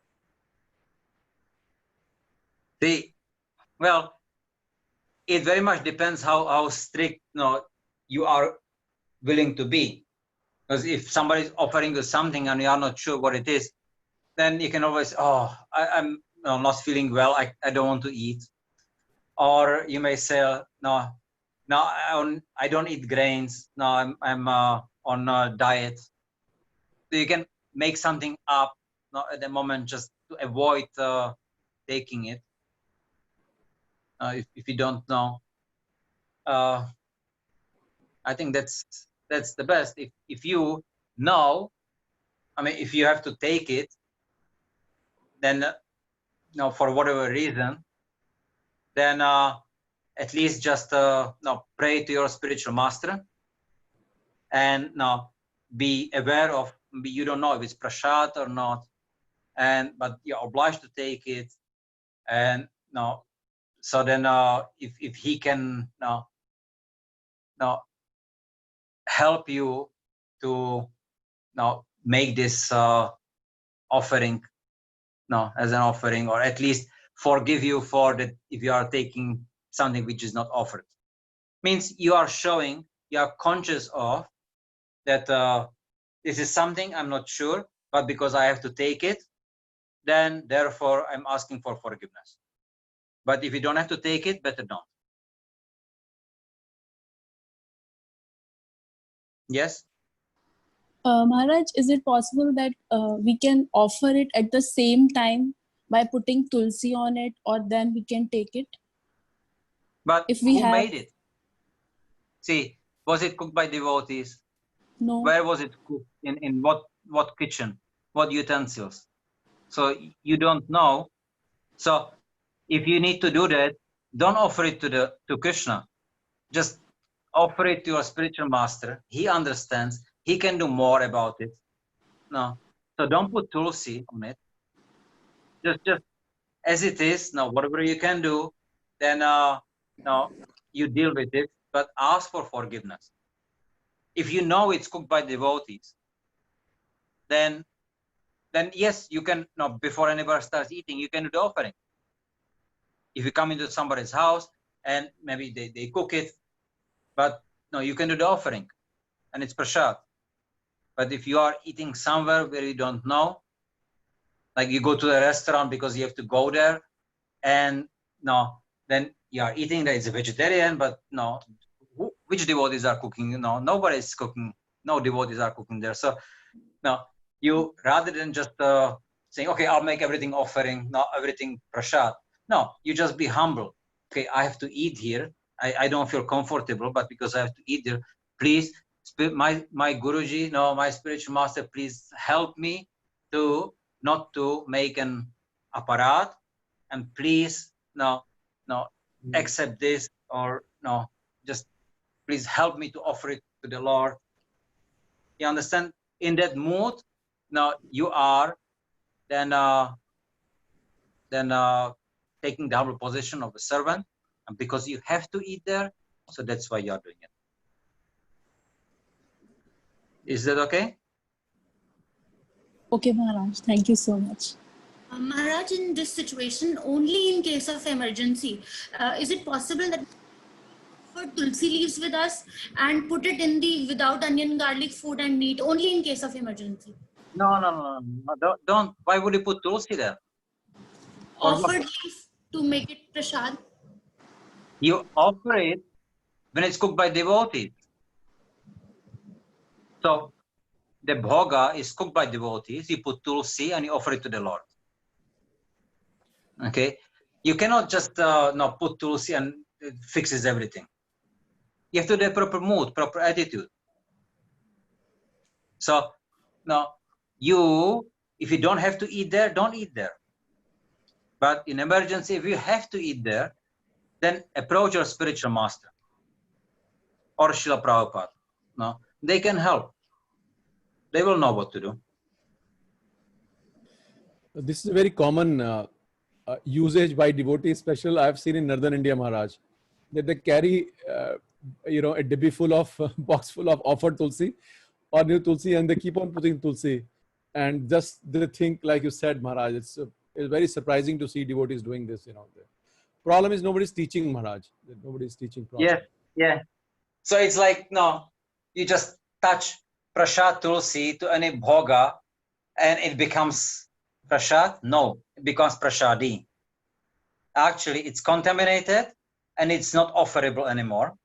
See, well, it very much depends how strict you are willing to be. Because if somebody is offering you something and you are not sure what it is, then you can always, I'm not feeling well, I don't want to eat. Or you may say, no, I don't eat grains. No, I'm on a diet. So you can make something up at the moment just to avoid taking it. If you don't know, I think that's the best. If you know, I mean, if you have to take it, then for whatever reason, then at least just pray to your spiritual master, and be aware of, you don't know if it's prasad or not, but you're obliged to take it, and so then if he can help you to make this offering as an offering, or at least forgive you for that if you are taking something which is not offered, means you are showing, you are conscious of that this is something I'm not sure, but because I have to take it, then therefore I'm asking for forgiveness. But if you don't have to take it, better don't. Yes? Maharaj, is it possible that we can offer it at the same time by putting tulsi on it, or then we can take it? But If we who have- made it? See, was it cooked by devotees? No. Where was it cooked? In what kitchen? What utensils? So you don't know. So if you need to do that, don't offer it to Krishna. Just offer it to your spiritual master. He understands. He can do more about it. No. So don't put tulsi on it. Just as it is. Now, whatever you can do, then you deal with it. But ask for forgiveness. If you know it's cooked by devotees, then yes, you can. Before anybody starts eating, you can do the offering. If you come into somebody's house and maybe they cook it, but no, you can do the offering, and it's prasad. But if you are eating somewhere where you don't know, like you go to a restaurant because you have to go there, and then you are eating that it's a vegetarian, but which devotees are cooking? Nobody is cooking. No devotees are cooking there. So you, rather than just saying, okay, I'll make everything offering, not everything prasad. No, you just be humble. Okay, I have to eat here. I don't feel comfortable, but because I have to eat there, please, my Guruji, my spiritual master, please help me to not to make an aparat, and please accept this, or just please help me to offer it to the Lord. You understand? In that mood, you are then taking the humble position of a servant, and because you have to eat there, so that's why you are doing it. Is that okay? Okay, Maharaj. Thank you so much. Maharaj, in this situation, only in case of emergency, is it possible that for tulsi leaves with us and put it in the without onion garlic food and eat only in case of emergency? No, don't. Why would you put tulsi there? Offered leaf to make it prasad. You offer it when it's cooked by devotees. So the bhoga is cooked by devotees. You put tulsi and you offer it to the Lord. Okay, you cannot just put tulsi and it fixes everything. You have to have proper mood, proper attitude. So now if you don't have to eat there, don't eat there. But in emergency, if you have to eat there, then approach your spiritual master or Srila Prabhupada. No, they can help. They will know what to do. This is a very common usage by devotees, special I've seen in Northern India, Maharaj, that they carry, a dibby full of, box full of offered tulsi or new tulsi, and they keep on putting tulsi. And just they think, like you said, Maharaj, it's very surprising to see devotees doing this. The problem is nobody's teaching, Maharaj. Nobody's teaching properly. Yeah. So it's like, you just touch prasad tulsi to any bhoga and it becomes prasad. No, it becomes prasadi. Actually, it's contaminated and it's not offerable anymore.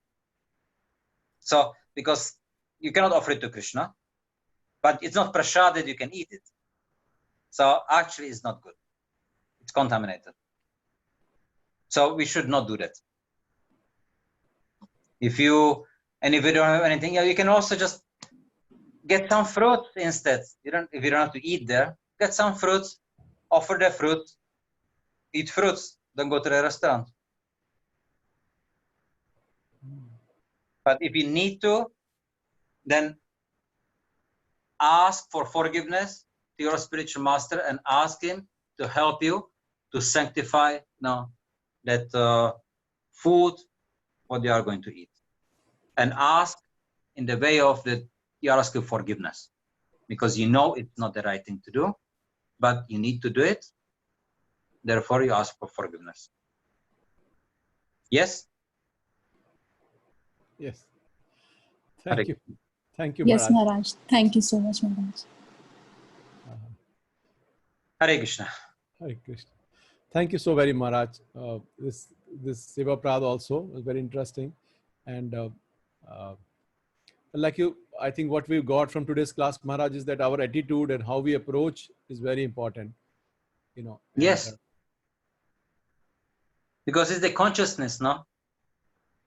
So, because you cannot offer it to Krishna, but it's not prasad that you can eat it. So actually it's not good. It's contaminated. So we should not do that. If you don't have anything, you can also just get some fruit instead. If you don't have to eat there, get some fruits, offer the fruit, eat fruits, don't go to the restaurant. But if you need to, then ask for forgiveness to your spiritual master and ask him to help you to sanctify that food, what you are going to eat. And ask in the way of that you are asking forgiveness, because you know it's not the right thing to do, but you need to do it. Therefore, you ask for forgiveness. Yes? Yes. Thank you. Thank you, Yes, Maharaj. Maharaj. Thank you so much, Maharaj. Hare Krishna. Hare Krishna. Thank you so very, Maharaj. This Seva Prad also was very interesting. And I think what we've got from today's class, Maharaj, is that our attitude and how we approach is very important. Yes. Because it's the consciousness, no?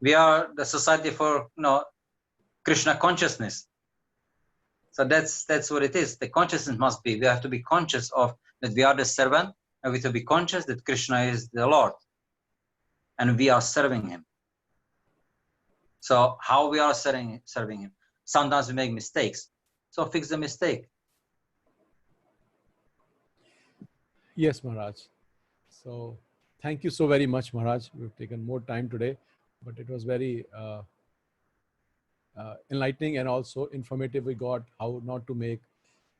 We are the society for Krishna consciousness. So that's what it is. The consciousness must be. We have to be conscious of that we are the servant, and we have to be conscious that Krishna is the Lord, and we are serving him. So how we are serving him? Sometimes we make mistakes. So fix the mistake. Yes, Maharaj. So thank you so very much, Maharaj. We've taken more time today, but it was very enlightening and also informative. We got how not to make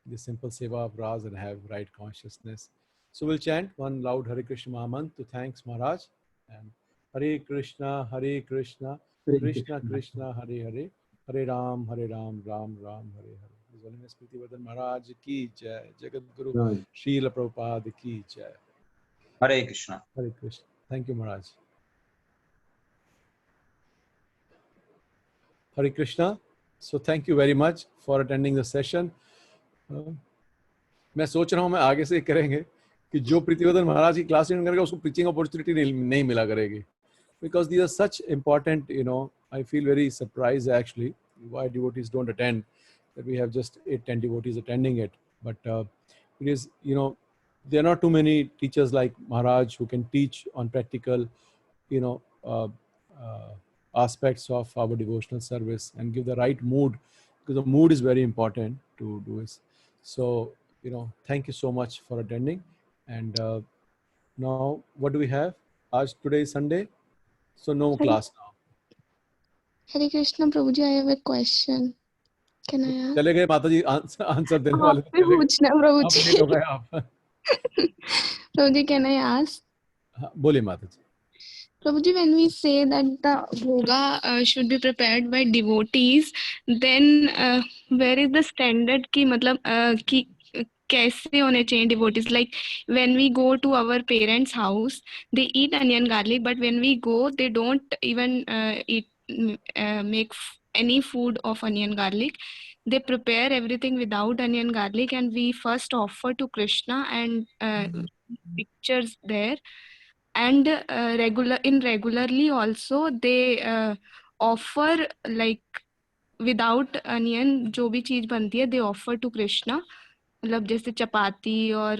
the simple seva of Ras and have right consciousness. So we'll chant one loud Hare Krishna Mahamant to thanks Maharaj. And Hare Krishna, Krishna Krishna, Hare Hare, Hare Ram, Ram Ram, Hare Hare. His Holiness Prithivardhan Maharaj ki jai, Jagat Guru Srila Prabhupada ki jai. Hare Krishna. Hare Krishna. Thank you, Maharaj. Hare Krishna. So thank you very much for attending the session. मैं सोच रहा हूँ मैं आगे से करेंगे कि जो प्रीतिवर्धन महाराज की क्लास अटेंड करेगा उसको प्रीचिंग अपॉर्चुनिटी नहीं मिला करेगी, because these are such important, I feel very surprised actually why devotees don't attend, that we have just 8-10 devotees attending it. But it is, there are not too many teachers like Maharaj who can teach on practical, aspects of our devotional service and give the right mood, because the mood is very important to do this. So, thank you so much for attending. And now, what do we have? Today is Sunday, so no class now. Hare Krishna, Prabhuji, I have a question. Can I ask? चले गए माता जी answer देने वाले आपसे पूछना आप प्रभुजी। Late हो गए आप। Prabhuji, can I ask? हाँ, बोलिए माता जी। Prabhuji, when we say that the bhoga should be prepared by devotees, then where is the standard ki matlab ki कैसे होने चाहिए devotees? Like when we go to our parents' house, they eat onion garlic, but when we go, they don't even eat make any food of onion garlic. They prepare everything without onion garlic, and we first offer to Krishna and pictures there. And regularly also they offer like without onion जो भी चीज बनती है they offer to Krishna. मतलब जैसे चपाती और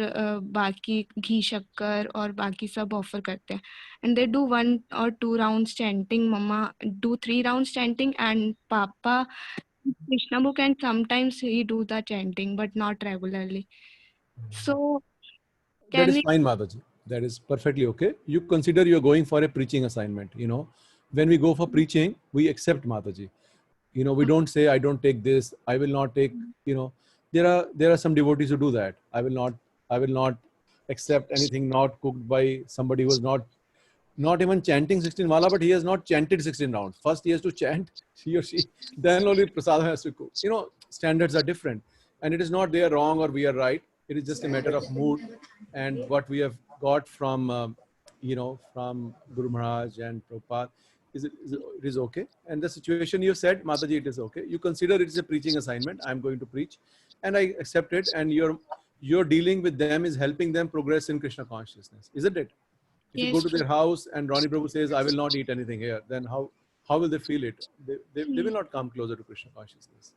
बाकी घी शक्कर और बाकी सब ऑफर करते हैं. And they do 1 or 2 rounds chanting. Mama do 3 rounds chanting, and Papa Krishna book, and sometimes he do the chanting but not regularly. So That can is we? fine, Mataji. That is perfectly okay. You consider you're going for a preaching assignment. You know, when we go for preaching, we accept Mataji. You know, we don't say, I don't take this, I will not take, you know, there are some devotees who do that. I will not accept anything not cooked by somebody who is not even chanting 16 mala, but he has not chanted 16 rounds. First he has to chant, he or she, then only prasad has to cook. You know, standards are different, and it is not they are wrong or we are right. It is just a matter of mood and what we have got from you know, from Guru Maharaj and Prabhupada. It is okay. And the situation you said, Mataji, it is okay. You consider it is a preaching assignment. I'm going to preach, and I accept it. And your dealing with them is helping them progress in Krishna consciousness, isn't it? If you go Yes, to their house and Ronnie Prabhu says, I will not eat anything here, then how will they feel it? They will not come closer to Krishna consciousness.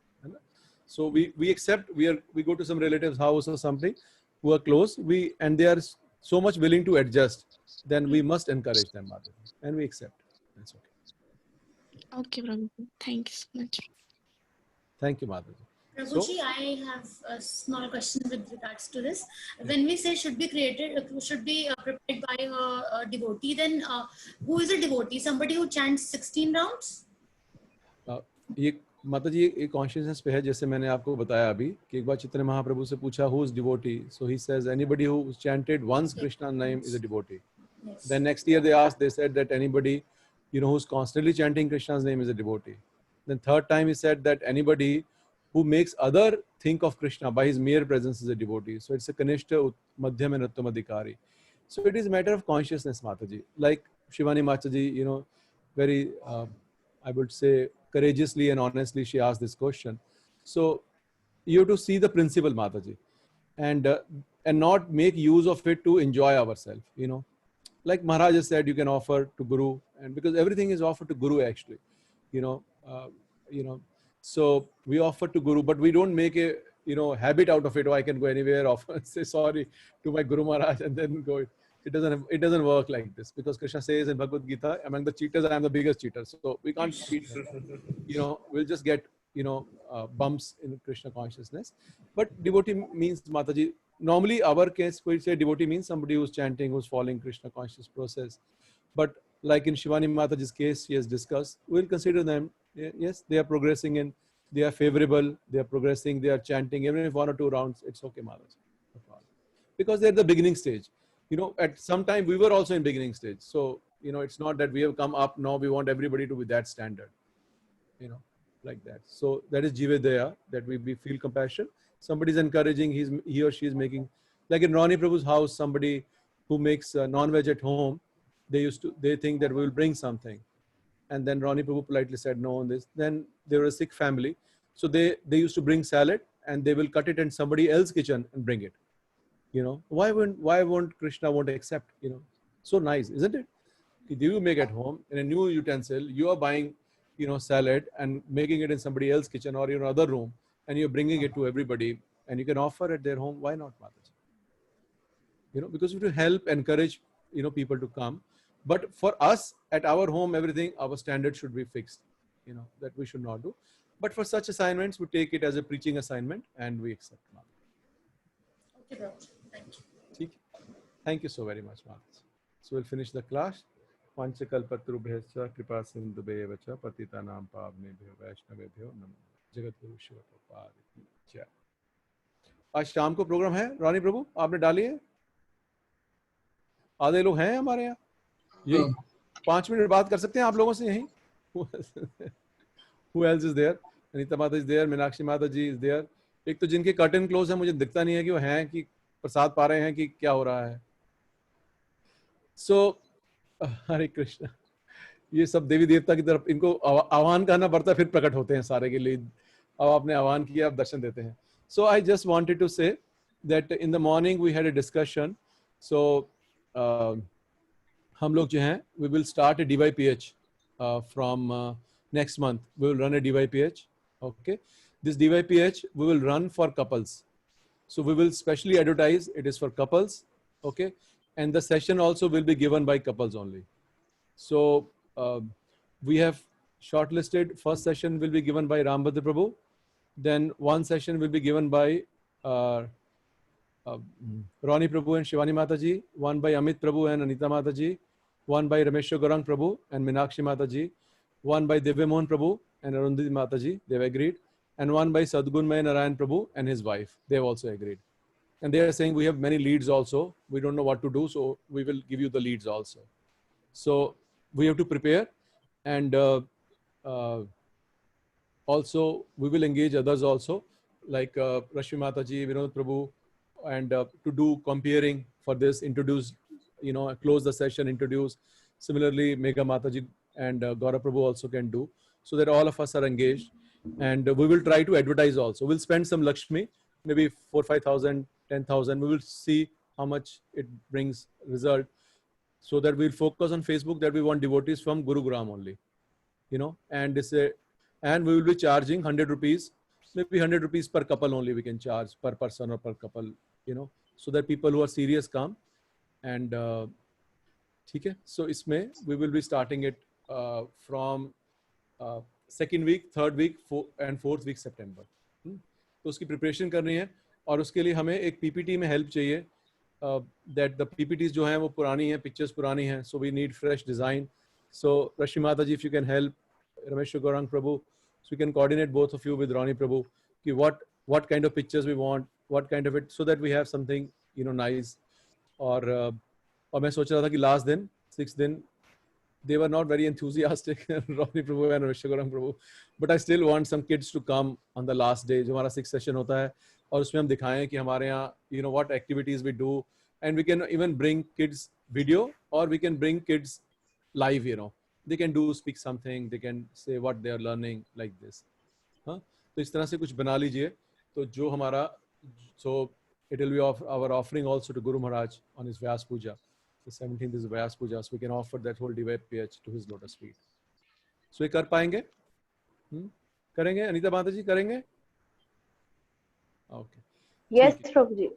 So we accept, we go to some relative's house or something who are close, and they are so much willing to adjust, then we must encourage them, Mataji, and we accept. That's okay. Okay, Prabhu. Thank you so much. Thank you, Mataji. Prabhuji, I have a small question with regards to this. When we say should be prepared by a devotee, then who is a devotee? Somebody who chants 16 rounds? ये माताजी एक consciousness पे है, जैसे मैंने आपको बताया अभी कि एक बार चैतन्य महाप्रभु से पूछा who is devotee, so he says anybody who chanted once Krishna's name is a devotee. Yes. Then next year they said that anybody, you know, who's constantly chanting Krishna's name is a devotee. Then third time he said that anybody who makes other think of Krishna by his mere presence is a devotee. So it's a Kanishta, Madhyam and Uttamadhikari. So it is a matter of consciousness, Mataji. Like Shivani Mataji, you know, very, I would say, courageously and honestly, she asked this question. So you have to see the principle, Mataji, and not make use of it to enjoy ourselves, you know. Like Maharaj has said, you can offer to Guru, and because everything is offered to Guru actually, you know, so we offer to Guru, but we don't make a, you know, habit out of it. Oh, I can go anywhere, offer and say sorry to my Guru Maharaj and then go. It doesn't work like this, because Krishna says in Bhagavad Gita, among the cheaters, I am the biggest cheater. So we can't cheat. You know, we'll just get, you know, bumps in Krishna consciousness. But devotee means, Mataji, normally our case, we say devotee means somebody who's chanting, who's following Krishna conscious process. But like in Shivani Mataji's case, she has discussed, we'll consider them, yes, they are progressing in, they are favorable, they are progressing, they are chanting, even if 1 or 2 rounds, it's okay, Mataji. Because they're at the beginning stage. You know, at some time we were also in beginning stage. So, you know, it's not that we have come up, now we want everybody to be that standard, you know, like that. So that is Jivedaya, that we feel compassion. Somebody's encouraging, he or she is making, like in Ronnie Prabhu's house, somebody who makes non-veg at home, they think that we will bring something. And then Ronnie Prabhu politely said no on this. Then they were a sick family. So they used to bring salad and they will cut it in somebody else's kitchen and bring it. You know, why won't Krishna accept, you know? So nice, isn't it? You make at home in a new utensil, you are buying, you know, salad and making it in somebody else's kitchen or in another room, and you're bringing it to everybody, and you can offer at their home. Why not, Mataji? You know, because we have to help, encourage, you know, people to come. But for us at our home, everything, our standard should be fixed, you know, that we should not do. But for such assignments, we take it as a preaching assignment and we accept, Mataji. Okay, bro. Thank you. Thank you so very much, Mataji. So we'll finish the class. Panchakalpatrubhyascha kripa sindhubheva cha patitanam pavnebhyo vaishnavebhyo namo Jagadguru Shiva Prabhupada ki jai. आज शाम को programme है, रानी प्रभु आपने डाली है? आधे लोग हैं हमारे यहाँ, यही 5 मिनट बात कर सकते हैं आप लोगों से यहीं. Who else is there? Anita Mata is there, Meenakshi Mata ji is there. एक तो जिनके कर्टन क्लोज है, मुझे दिखता नहीं है कि वो हैं कि प्रसाद पा रहे हैं कि क्या हो रहा है. So Hare Krishna. ये सब देवी देवता की तरफ इनको आह्वान करना पड़ता है, फिर प्रकट होते हैं सारे के लिए। अब आपने आह्वान किया, आप दर्शन देते हैं। So I just wanted to say that in the morning we had a discussion. So हम लोग जो हैं, we will start a DYPH from next month. We will run a DYPH. Okay, this DYPH we will run for couples. So we will specially advertise it is for couples. Okay, and the session also will be given by couples only. So we have shortlisted. First session will be given by Rambhadra Prabhu. Then one session will be given by Ronnie Prabhu and Shivani Mataji. One by Amit Prabhu and Anita Mataji. One by Rameshwar Gaurang Prabhu and Meenakshi Mataji. One by Divyamohan Prabhu and Arundhati Mataji. They've agreed. And one by Sadgunmay Narayan Prabhu and his wife. They've also agreed. And they are saying we have many leads also. We don't know what to do, so we will give you the leads also. So we have to prepare, and also we will engage others also, like Rashmi Mataji, Vinod Prabhu, and to do comparing for this, introduce, close the session, introduce. Similarly, Megha Mataji and Gaurav Prabhu also can do, so that all of us are engaged. And we will try to advertise also. We'll spend some Lakshmi, maybe 4,000, 5,000, 10,000. We will see how much it brings result, so that we'll focus on Facebook that we want devotees from Gurugram only, and this, and we will be charging 100 rupees, maybe 100 rupees per couple only we can charge, per person or per couple, so that people who are serious come. And okay, so isme we will be starting it from second week, third week, and fourth week September. तो उसकी preparation करनी है, और उसके लिए हमें एक PPT में हेल्प चाहिए, that the PPTs जो हैं वो पुरानी हैं, पिक्चर्स पुरानी हैं, so we need fresh design. So Rashmi Mataji, if you can help, Ramesh Gaurang Prabhu, so we can coordinate both of you with Ronnie Prabhu, कि what kind of pictures we want, what kind of it, so that we have something nice. और मैं सोच रहा था कि last दिन 6th दिन they were not very enthusiastic, Ronnie Prabhu and Ramesh Gaurang Prabhu, but I still want some kids to come on the last day, जो हमारा 6th session होता है, और उसमें हम दिखाएं कि हमारे यहाँ what activities we do, and we can even bring kids video, or we can bring kids live, they can speak something, they can say what they are learning, like this. तो इस तरह से कुछ बना लीजिए, तो जो हमारा, so it will be our offering also to Guru Maharaj on his Vyas Puja. The 17th is Vyas Puja, so we can offer that whole DYPH to his lotus feet. So ये कर पाएंगे? करेंगे? अनीता माता जी करेंगे? Okay. Yes, Prabhu ji.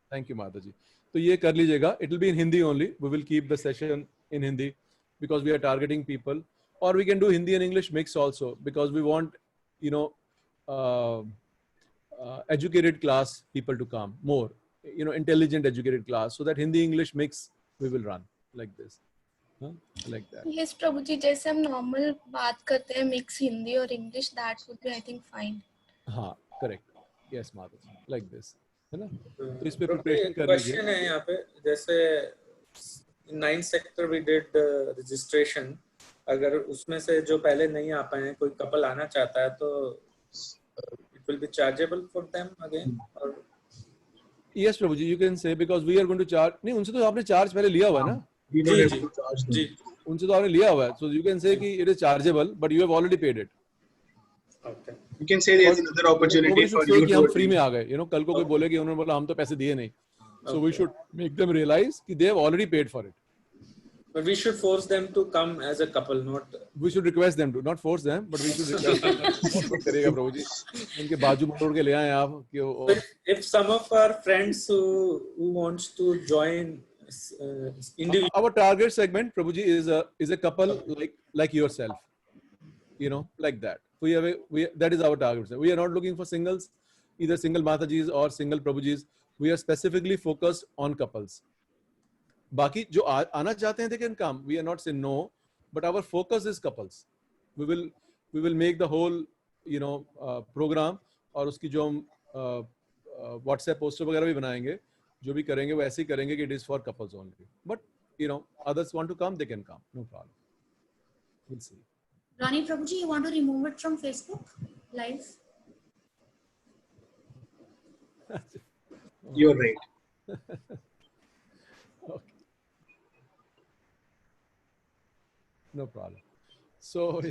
Thank you, Mata ji. तो ये कर लीजिएगा. It will be in Hindi only. We will keep the session in Hindi because we are targeting people. Or we can do Hindi and English mix also, because we want, educated class people to come more, intelligent educated class, so that Hindi English mix we will run like this, like that. Yes, Prabhu ji, जैसे हम normal बात करते हैं mix Hindi और English, that would be I think fine. हाँ, correct. Yes, Mata ji, like this, है ना? तो इस पे preparation कर लीजिए. Question है यहाँ पे, जैसे in 9th sector we did registration. अगर उसमें से जो पहले नहीं आ पाए हैं, कोई couple आना चाहता है, तो it will be chargeable for them again, or? Yes, Prabhu ji, you can say, because we are going to charge. नहीं, उनसे तो आपने charge पहले लिया हुआ है ना? जी. उनसे तो आपने लिया हुआ है. So you can say कि it is chargeable, but you have already paid it. Okay. You can say there is another opportunity for you कि to. हम free में आ गए. कल को कोई बोले कि उन्होंने बोला हम तो पैसे दिए नहीं. So we should make them realize कि they have already paid for it. But we should force them to come as a couple, not. We should request them to, not force them, but we should request them. करेगा प्रभु जी. उनके बाजू मोड़ के ले आए आप कि. If some of our friends who wants to join individual. Our target segment, Prabhu ji, is a couple like yourself. Like that. That is our target. We are not looking for singles, either single Matajis or single Prabhujis. We are specifically focused on couples. बाकी जो आना चाहते हैं they can come. We are not saying no, but our focus is couples. We will make the whole program, और उसकी जो हम WhatsApp poster वगैरह भी बनाएंगे, जो भी करेंगे वो ऐसे ही करेंगे कि it is for couples only. But others want to come, they can come, no problem. We'll see. Rani Prabhuji, you want to remove it from Facebook Live? You're right. Okay. no problem. So